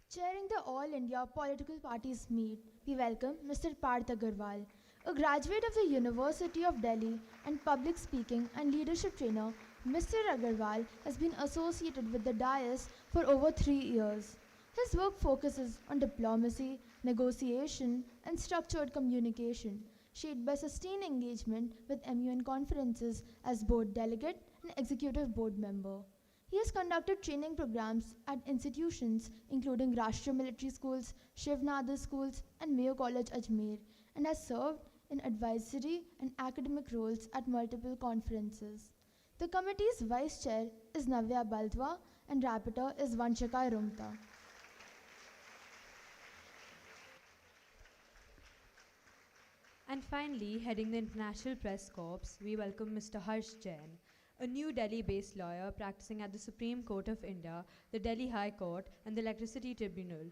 Chairing the All India Political Parties Meet, we welcome Mr. Parth Agarwal, a graduate of the University of Delhi and public speaking and leadership trainer. Mr. Agarwal has been associated with the dais for over 3 years. His work focuses on diplomacy, negotiation, and structured communication, shaped by sustained engagement with MUN conferences as board delegate and executive board member. He has conducted training programs at institutions including Rashtriya Military Schools, Shiv Nadar Schools, and Mayo College Ajmer, and has served in advisory and academic roles at multiple conferences. The committee's vice chair is Navya Baldwa and rapporteur is Vanshika Rumta. And finally, heading the International Press Corps, we welcome Mr. Harsh Jain, a New Delhi-based lawyer practicing at the Supreme Court of India, the Delhi High Court, and the Electricity Tribunal.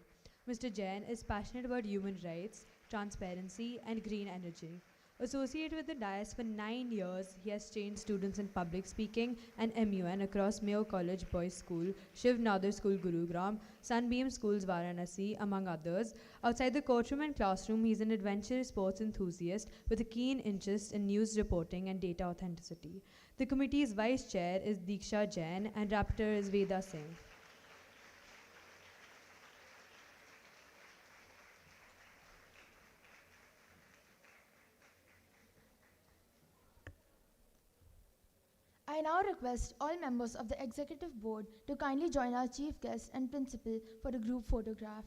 Mr. Jain is passionate about human rights, transparency, and green energy. Associated with the dais for 9 years, he has trained students in public speaking and MUN across Mayo College Boys School, Shiv Nadar School Gurugram, Sunbeam Schools Varanasi, among others. Outside the courtroom and classroom, he is an adventurous sports enthusiast with a keen interest in news reporting and data authenticity. The committee's vice chair is Diksha Jain and rapporteur is Veda Singh. I now request all members of the executive board to kindly join our chief guest and principal for a group photograph.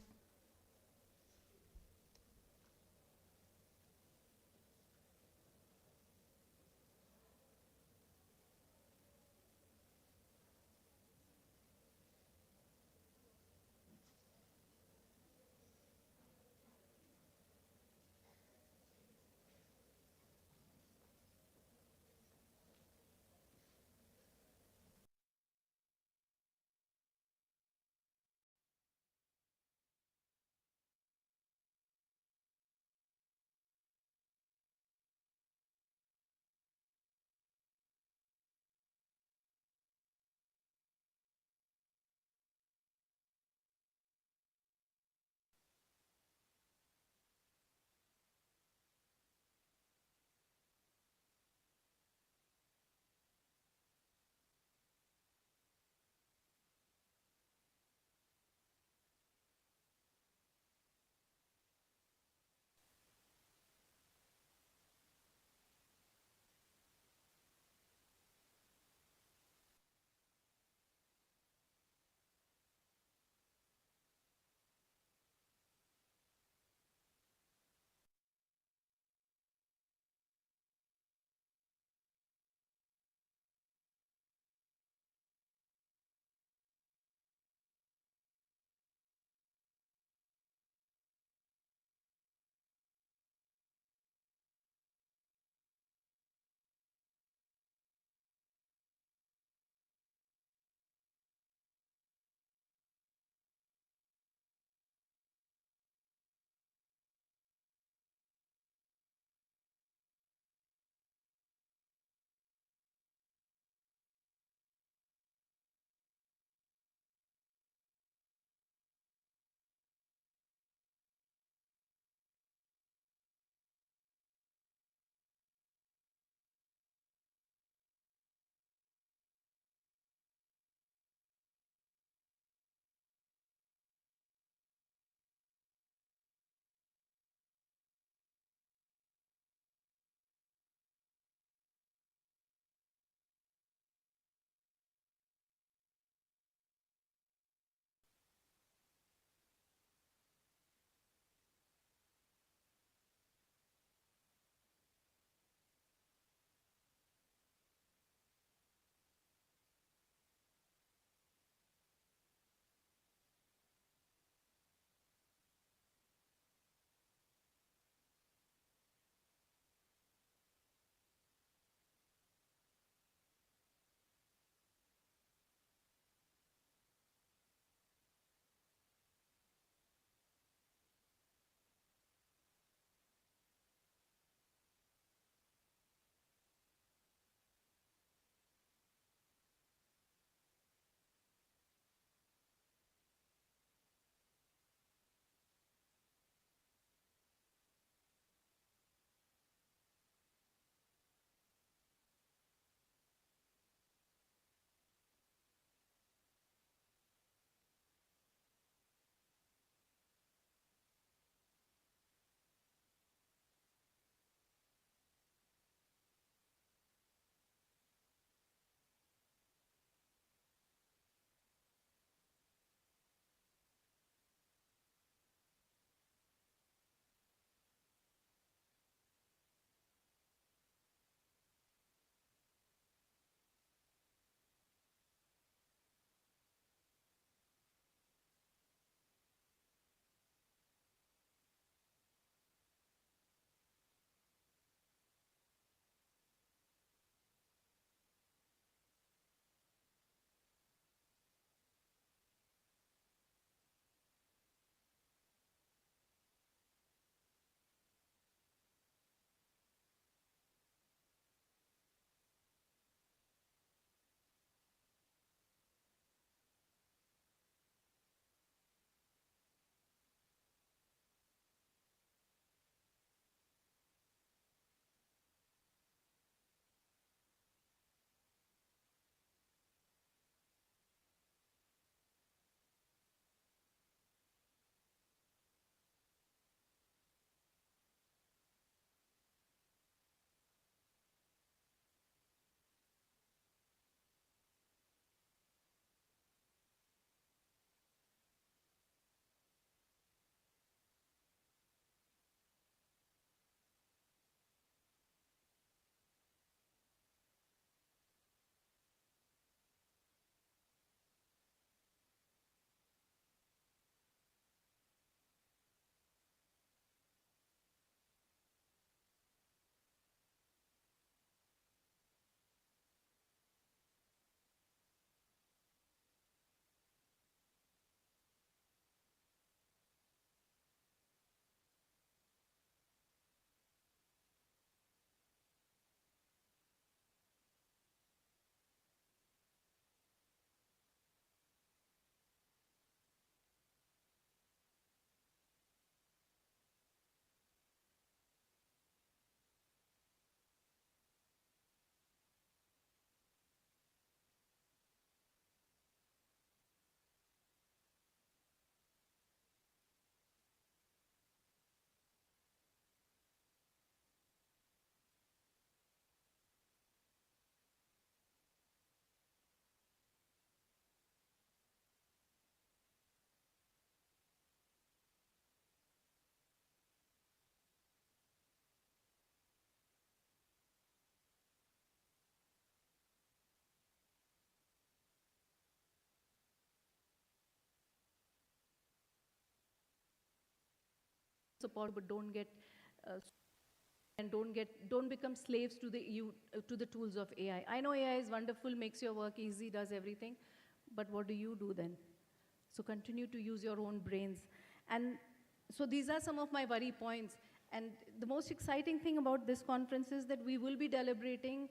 support, but don't get and don't become slaves to the tools of AI. I know AI is wonderful, makes your work easy, does everything, but what do you do then? So continue to use your own brains. And so these are some of my worry points. And the most exciting thing about this conference is that we will be deliberating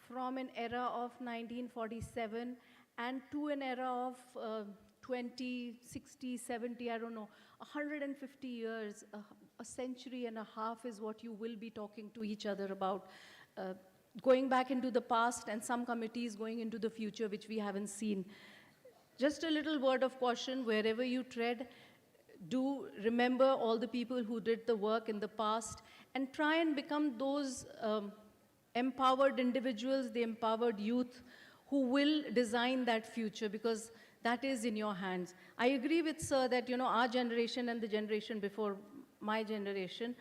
from an era of 1947 and to an era of 20, 60, 70, I don't know, 150 years, a century and a half is what you will be talking to each other about. Going back into the past and some committees going into the future, which we haven't seen. Just a little word of caution, wherever you tread, do remember all the people who did the work in the past and try and become those empowered individuals, the empowered youth who will design that future, because that is in your hands. I agree with Sir that, you know, our generation and the generation before my generation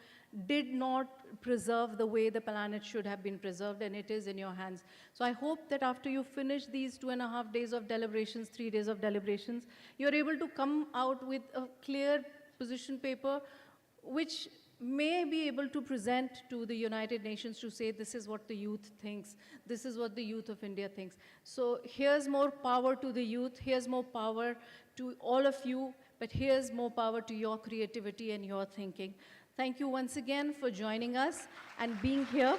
did not preserve the way the planet should have been preserved, and it is in your hands. So I hope that after you finish these 2.5 days of deliberations, 3 days of deliberations, you're able to come out with a clear position paper which may be able to present to the United Nations to say this is what the youth thinks, this is what the youth of India thinks. So here's more power to the youth, here's more power to all of you, but here's more power to your creativity and your thinking. Thank you once again for joining us and being here.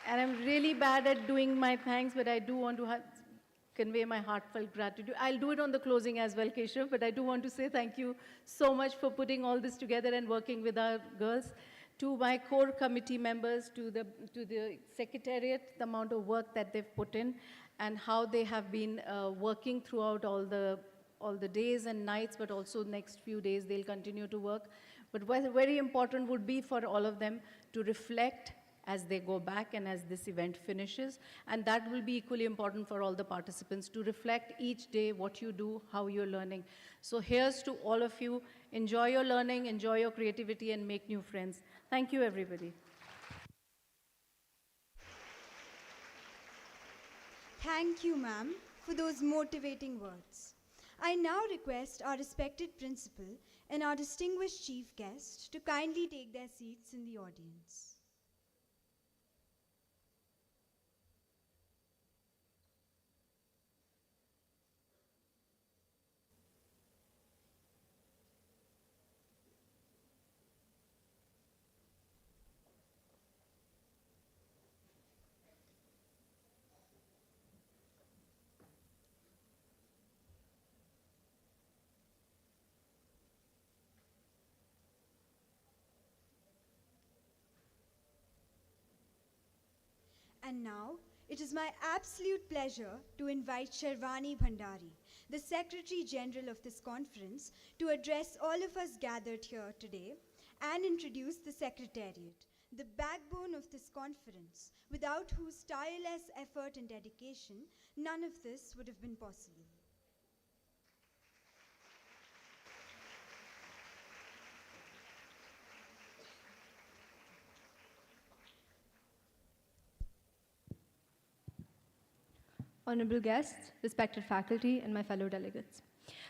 And I'm really bad at doing my thanks, but I do want to convey my heartfelt gratitude. I'll do it on the closing as well, Keshav, but I do want to say thank you so much for putting all this together and working with our girls. To my core committee members, to the secretariat, the amount of work that they've put in and how they have been working throughout all the days and nights, but also next few days they'll continue to work. But what very important would be for all of them to reflect as they go back and as this event finishes. And that will be equally important for all the participants to reflect each day what you do, how you're learning. So here's to all of you. Enjoy your learning, enjoy your creativity, and make new friends. Thank you, everybody. Thank you, ma'am, for those motivating words. I now request our respected principal and our distinguished chief guest to kindly take their seats in the audience. And now, it is my absolute pleasure to invite Sharvani Bhandari, the Secretary General of this conference, to address all of us gathered here today and introduce the Secretariat, the backbone of this conference, without whose tireless effort and dedication, none of this would have been possible. Honorable guests, respected faculty, and my fellow delegates.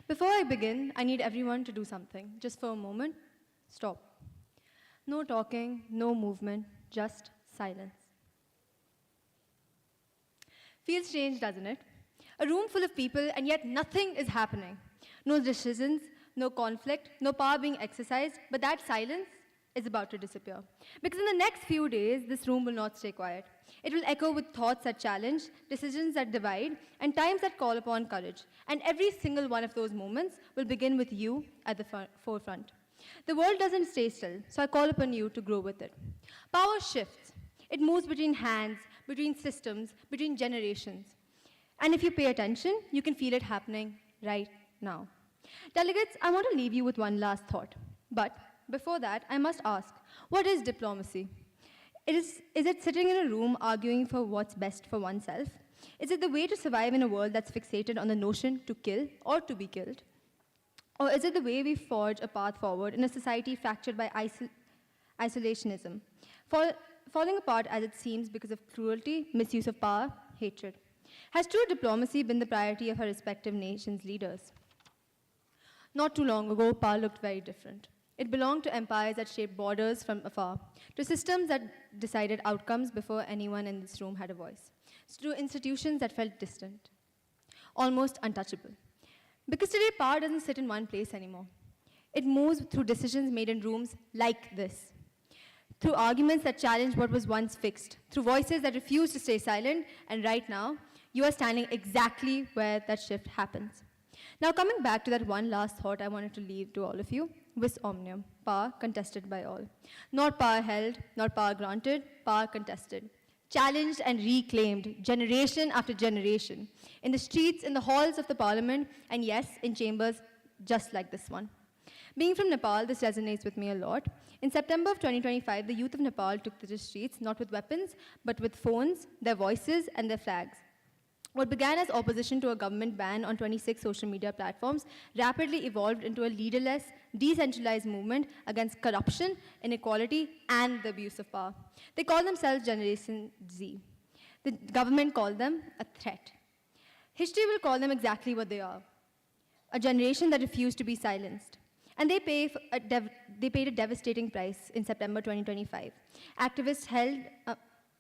Before I begin, I need everyone to do something. Just for a moment, stop. No talking, no movement, just silence. Feels strange, doesn't it? A room full of people, and yet nothing is happening. No decisions, no conflict, no power being exercised, but that silence is about to disappear. Because in the next few days, this room will not stay quiet. It will echo with thoughts that challenge, decisions that divide, and times that call upon courage. And every single one of those moments will begin with you at the forefront. The world doesn't stay still, so I call upon you to grow with it. Power shifts. It moves between hands, between systems, between generations. And if you pay attention, you can feel it happening right now. Delegates, I want to leave you with one last thought. But before that, I must ask, what is diplomacy? Is it sitting in a room arguing for what's best for oneself? Is it the way to survive in a world that's fixated on the notion to kill or to be killed? Or is it the way we forge a path forward in a society fractured by isolationism, falling apart as it seems because of cruelty, misuse of power, hatred? Has true diplomacy been the priority of our respective nations' leaders? Not too long ago, power looked very different. It belonged to empires that shaped borders from afar, to systems that decided outcomes before anyone in this room had a voice, to institutions that felt distant, almost untouchable. Because today, power doesn't sit in one place anymore. It moves through decisions made in rooms like this, through arguments that challenge what was once fixed, through voices that refuse to stay silent, and right now, you are standing exactly where that shift happens. Now, coming back to that one last thought I wanted to leave to all of you, vis omnium, power contested by all. Not power held, not power granted, power contested. Challenged and reclaimed, generation after generation, in the streets, in the halls of the parliament, and yes, in chambers just like this one. Being from Nepal, this resonates with me a lot. In September of 2025, the youth of Nepal took to the streets, not with weapons, but with phones, their voices, and their flags. What began as opposition to a government ban on 26 social media platforms rapidly evolved into a leaderless, decentralized movement against corruption, inequality, and the abuse of power. They call themselves Generation Z. The government called them a threat. History will call them exactly what they are, a generation that refused to be silenced. And they paid a devastating price in September 2025. Activists held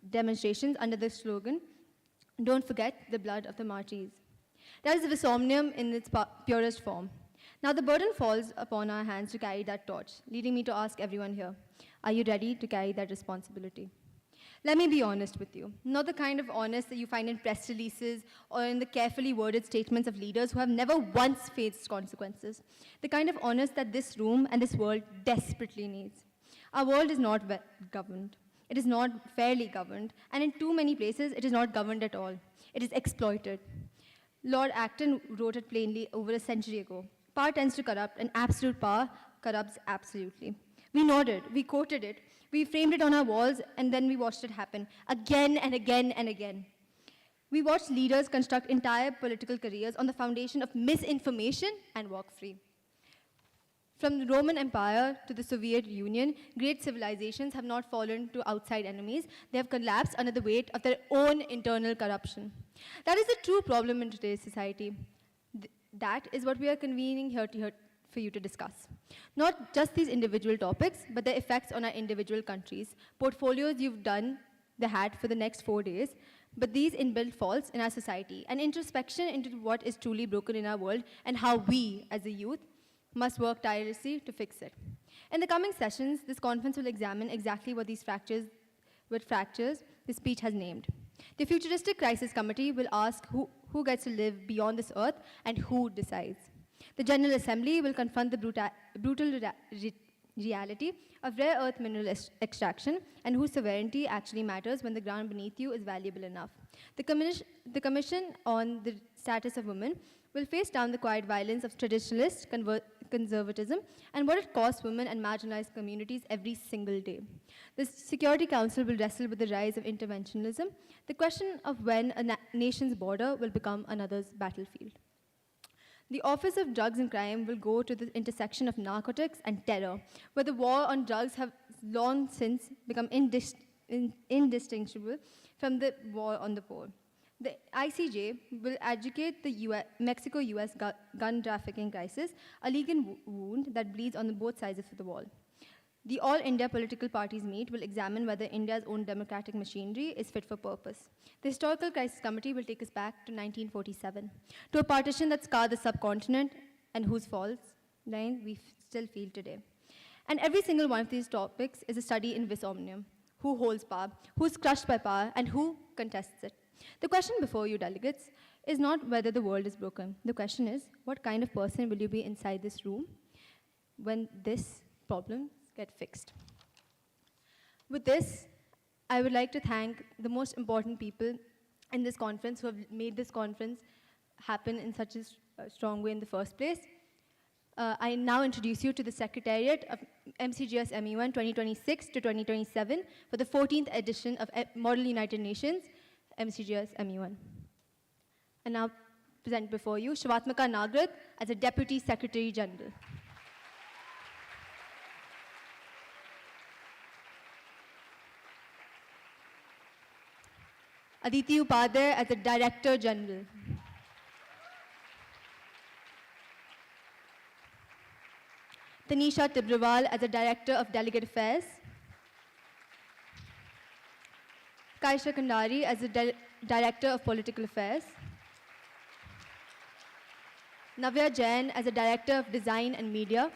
demonstrations under the slogan, "Don't forget the blood of the martyrs." That is the Visomnium in its purest form. Now the burden falls upon our hands to carry that torch, leading me to ask everyone here, are you ready to carry that responsibility? Let me be honest with you, not the kind of honest that you find in press releases or in the carefully worded statements of leaders who have never once faced consequences. The kind of honest that this room and this world desperately needs. Our world is not well governed. It is not fairly governed, and in too many places, it is not governed at all. It is exploited. Lord Acton wrote it plainly over a century ago. Power tends to corrupt, and absolute power corrupts absolutely. We nodded, we quoted it, we framed it on our walls, and then we watched it happen again and again and again. We watched leaders construct entire political careers on the foundation of misinformation and walk free. From the Roman Empire to the Soviet Union, great civilizations have not fallen to outside enemies. They have collapsed under the weight of their own internal corruption. That is the true problem in today's society. That is what we are convening here for you to discuss. Not just these individual topics, but their effects on our individual countries, portfolios you've done the hat for the next 4 days, but these inbuilt faults in our society, an introspection into what is truly broken in our world and how we, as a youth, must work tirelessly to fix it. In the coming sessions, this conference will examine exactly what fractures this speech has named. The Futuristic Crisis Committee will ask who gets to live beyond this earth and who decides. The General Assembly will confront the brutal reality of rare earth mineral extraction and whose sovereignty actually matters when the ground beneath you is valuable enough. The Commission on the Status of Women will face down the quiet violence of traditionalist conservatism and what it costs women and marginalized communities every single day. The Security Council will wrestle with the rise of interventionism, the question of when a nation's border will become another's battlefield. The Office of Drugs and Crime will go to the intersection of narcotics and terror, where the war on drugs have long since become indistinguishable from the war on the poor. The ICJ will educate the Mexico-US gun trafficking crisis, a legal wound that bleeds on both sides of the wall. The All India Political Parties meet will examine whether India's own democratic machinery is fit for purpose. The Historical Crisis Committee will take us back to 1947, to a partition that scarred the subcontinent and whose faults we still feel today. And every single one of these topics is a study in vis omnium. Who holds power, who is crushed by power, and who contests it. The question before you, delegates, is not whether the world is broken. The question is, what kind of person will you be inside this room when this problem gets fixed? With this, I would like to thank the most important people in this conference who have made this conference happen in such a strong way in the first place. I now introduce you to the Secretariat of MCGS MUN 2026 to 2027 for the 14th edition of Model United Nations, MCGS MUN. And now present before you Shivatmika Nagrat as a Deputy Secretary General. Aditi Upadhyay as the Director General. Tanisha Tibrawal as the Director of Delegate Affairs, Kaisha Kandari as the Director of Political Affairs, Navya Jain as the Director of Design and Media,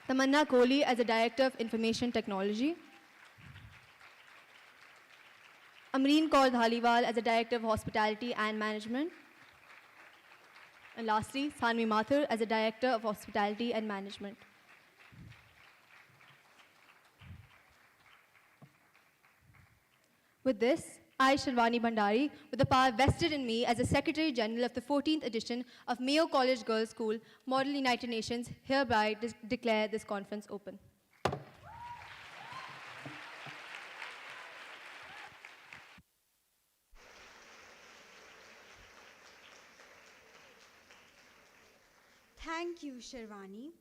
Tamanna Kohli as the Director of Information Technology, Amreen Kaur Dhaliwal as the Director of Hospitality and Management, and lastly, Sanvi Mathur as the Director of Hospitality and Management. With this, I, Sharwani Bhandari, with the power vested in me as the Secretary General of the 14th edition of Mayo College Girls' School, Model United Nations, hereby declare this conference open. Thank you, Sharwani.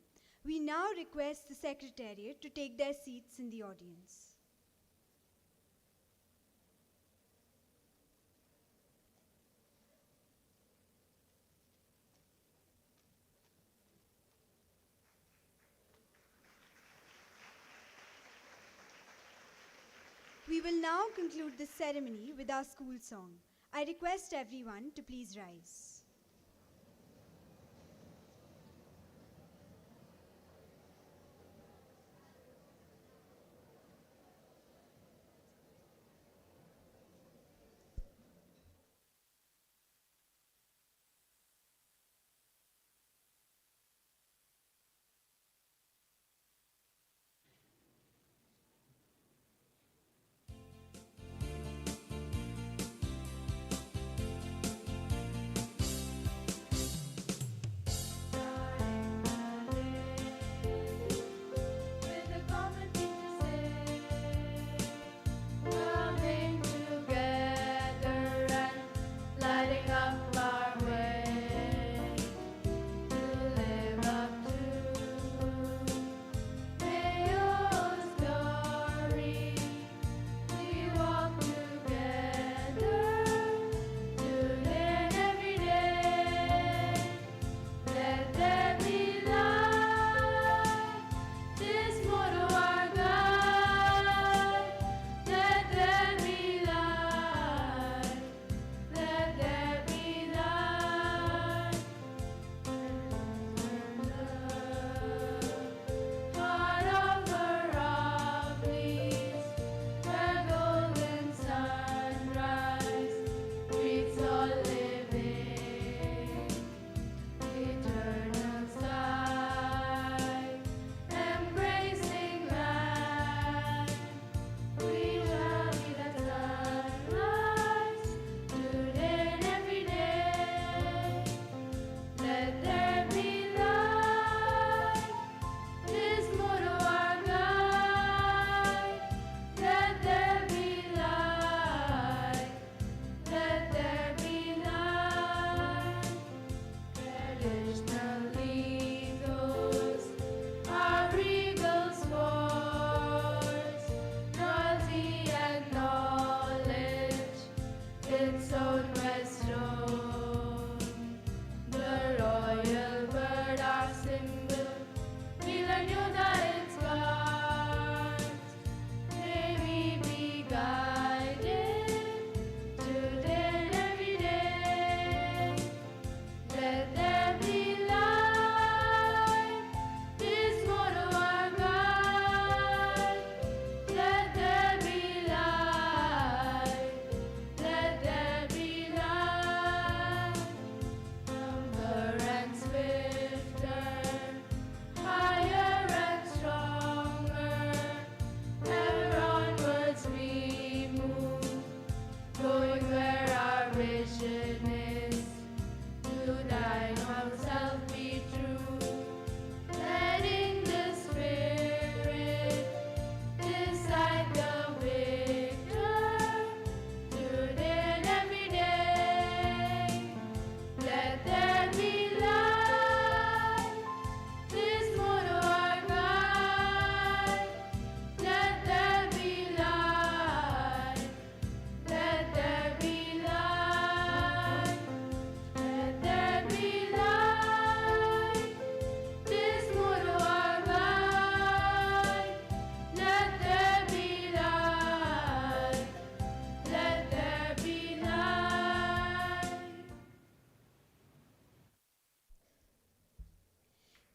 We now request the Secretariat to take their seats in the audience. We will now conclude this ceremony with our school song. I request everyone to please rise.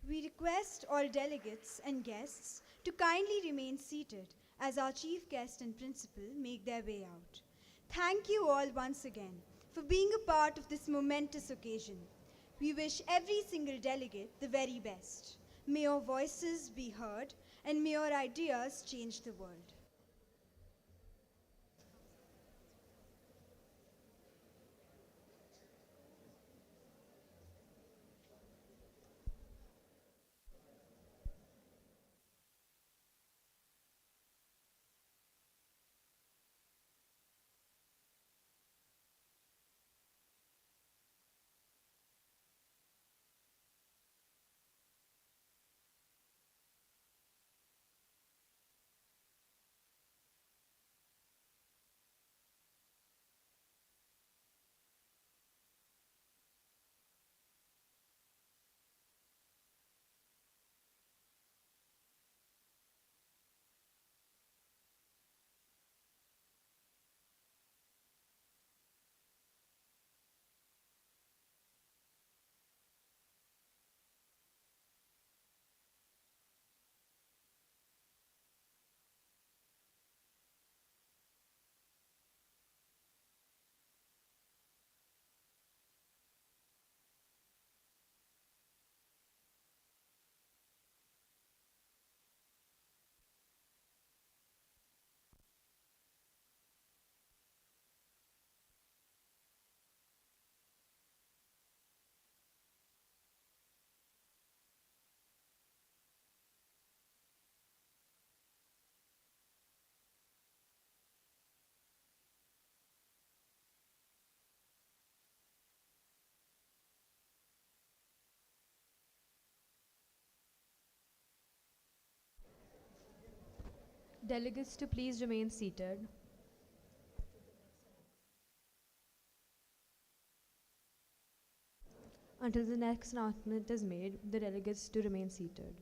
We request all delegates and guests to kindly remain seated as our chief guest and principal make their way out. Thank you all once again for being a part of this momentous occasion. We wish every single delegate the very best. May your voices be heard and may your ideas change the world. Delegates to please remain seated. Until the next announcement is made, the delegates to remain seated.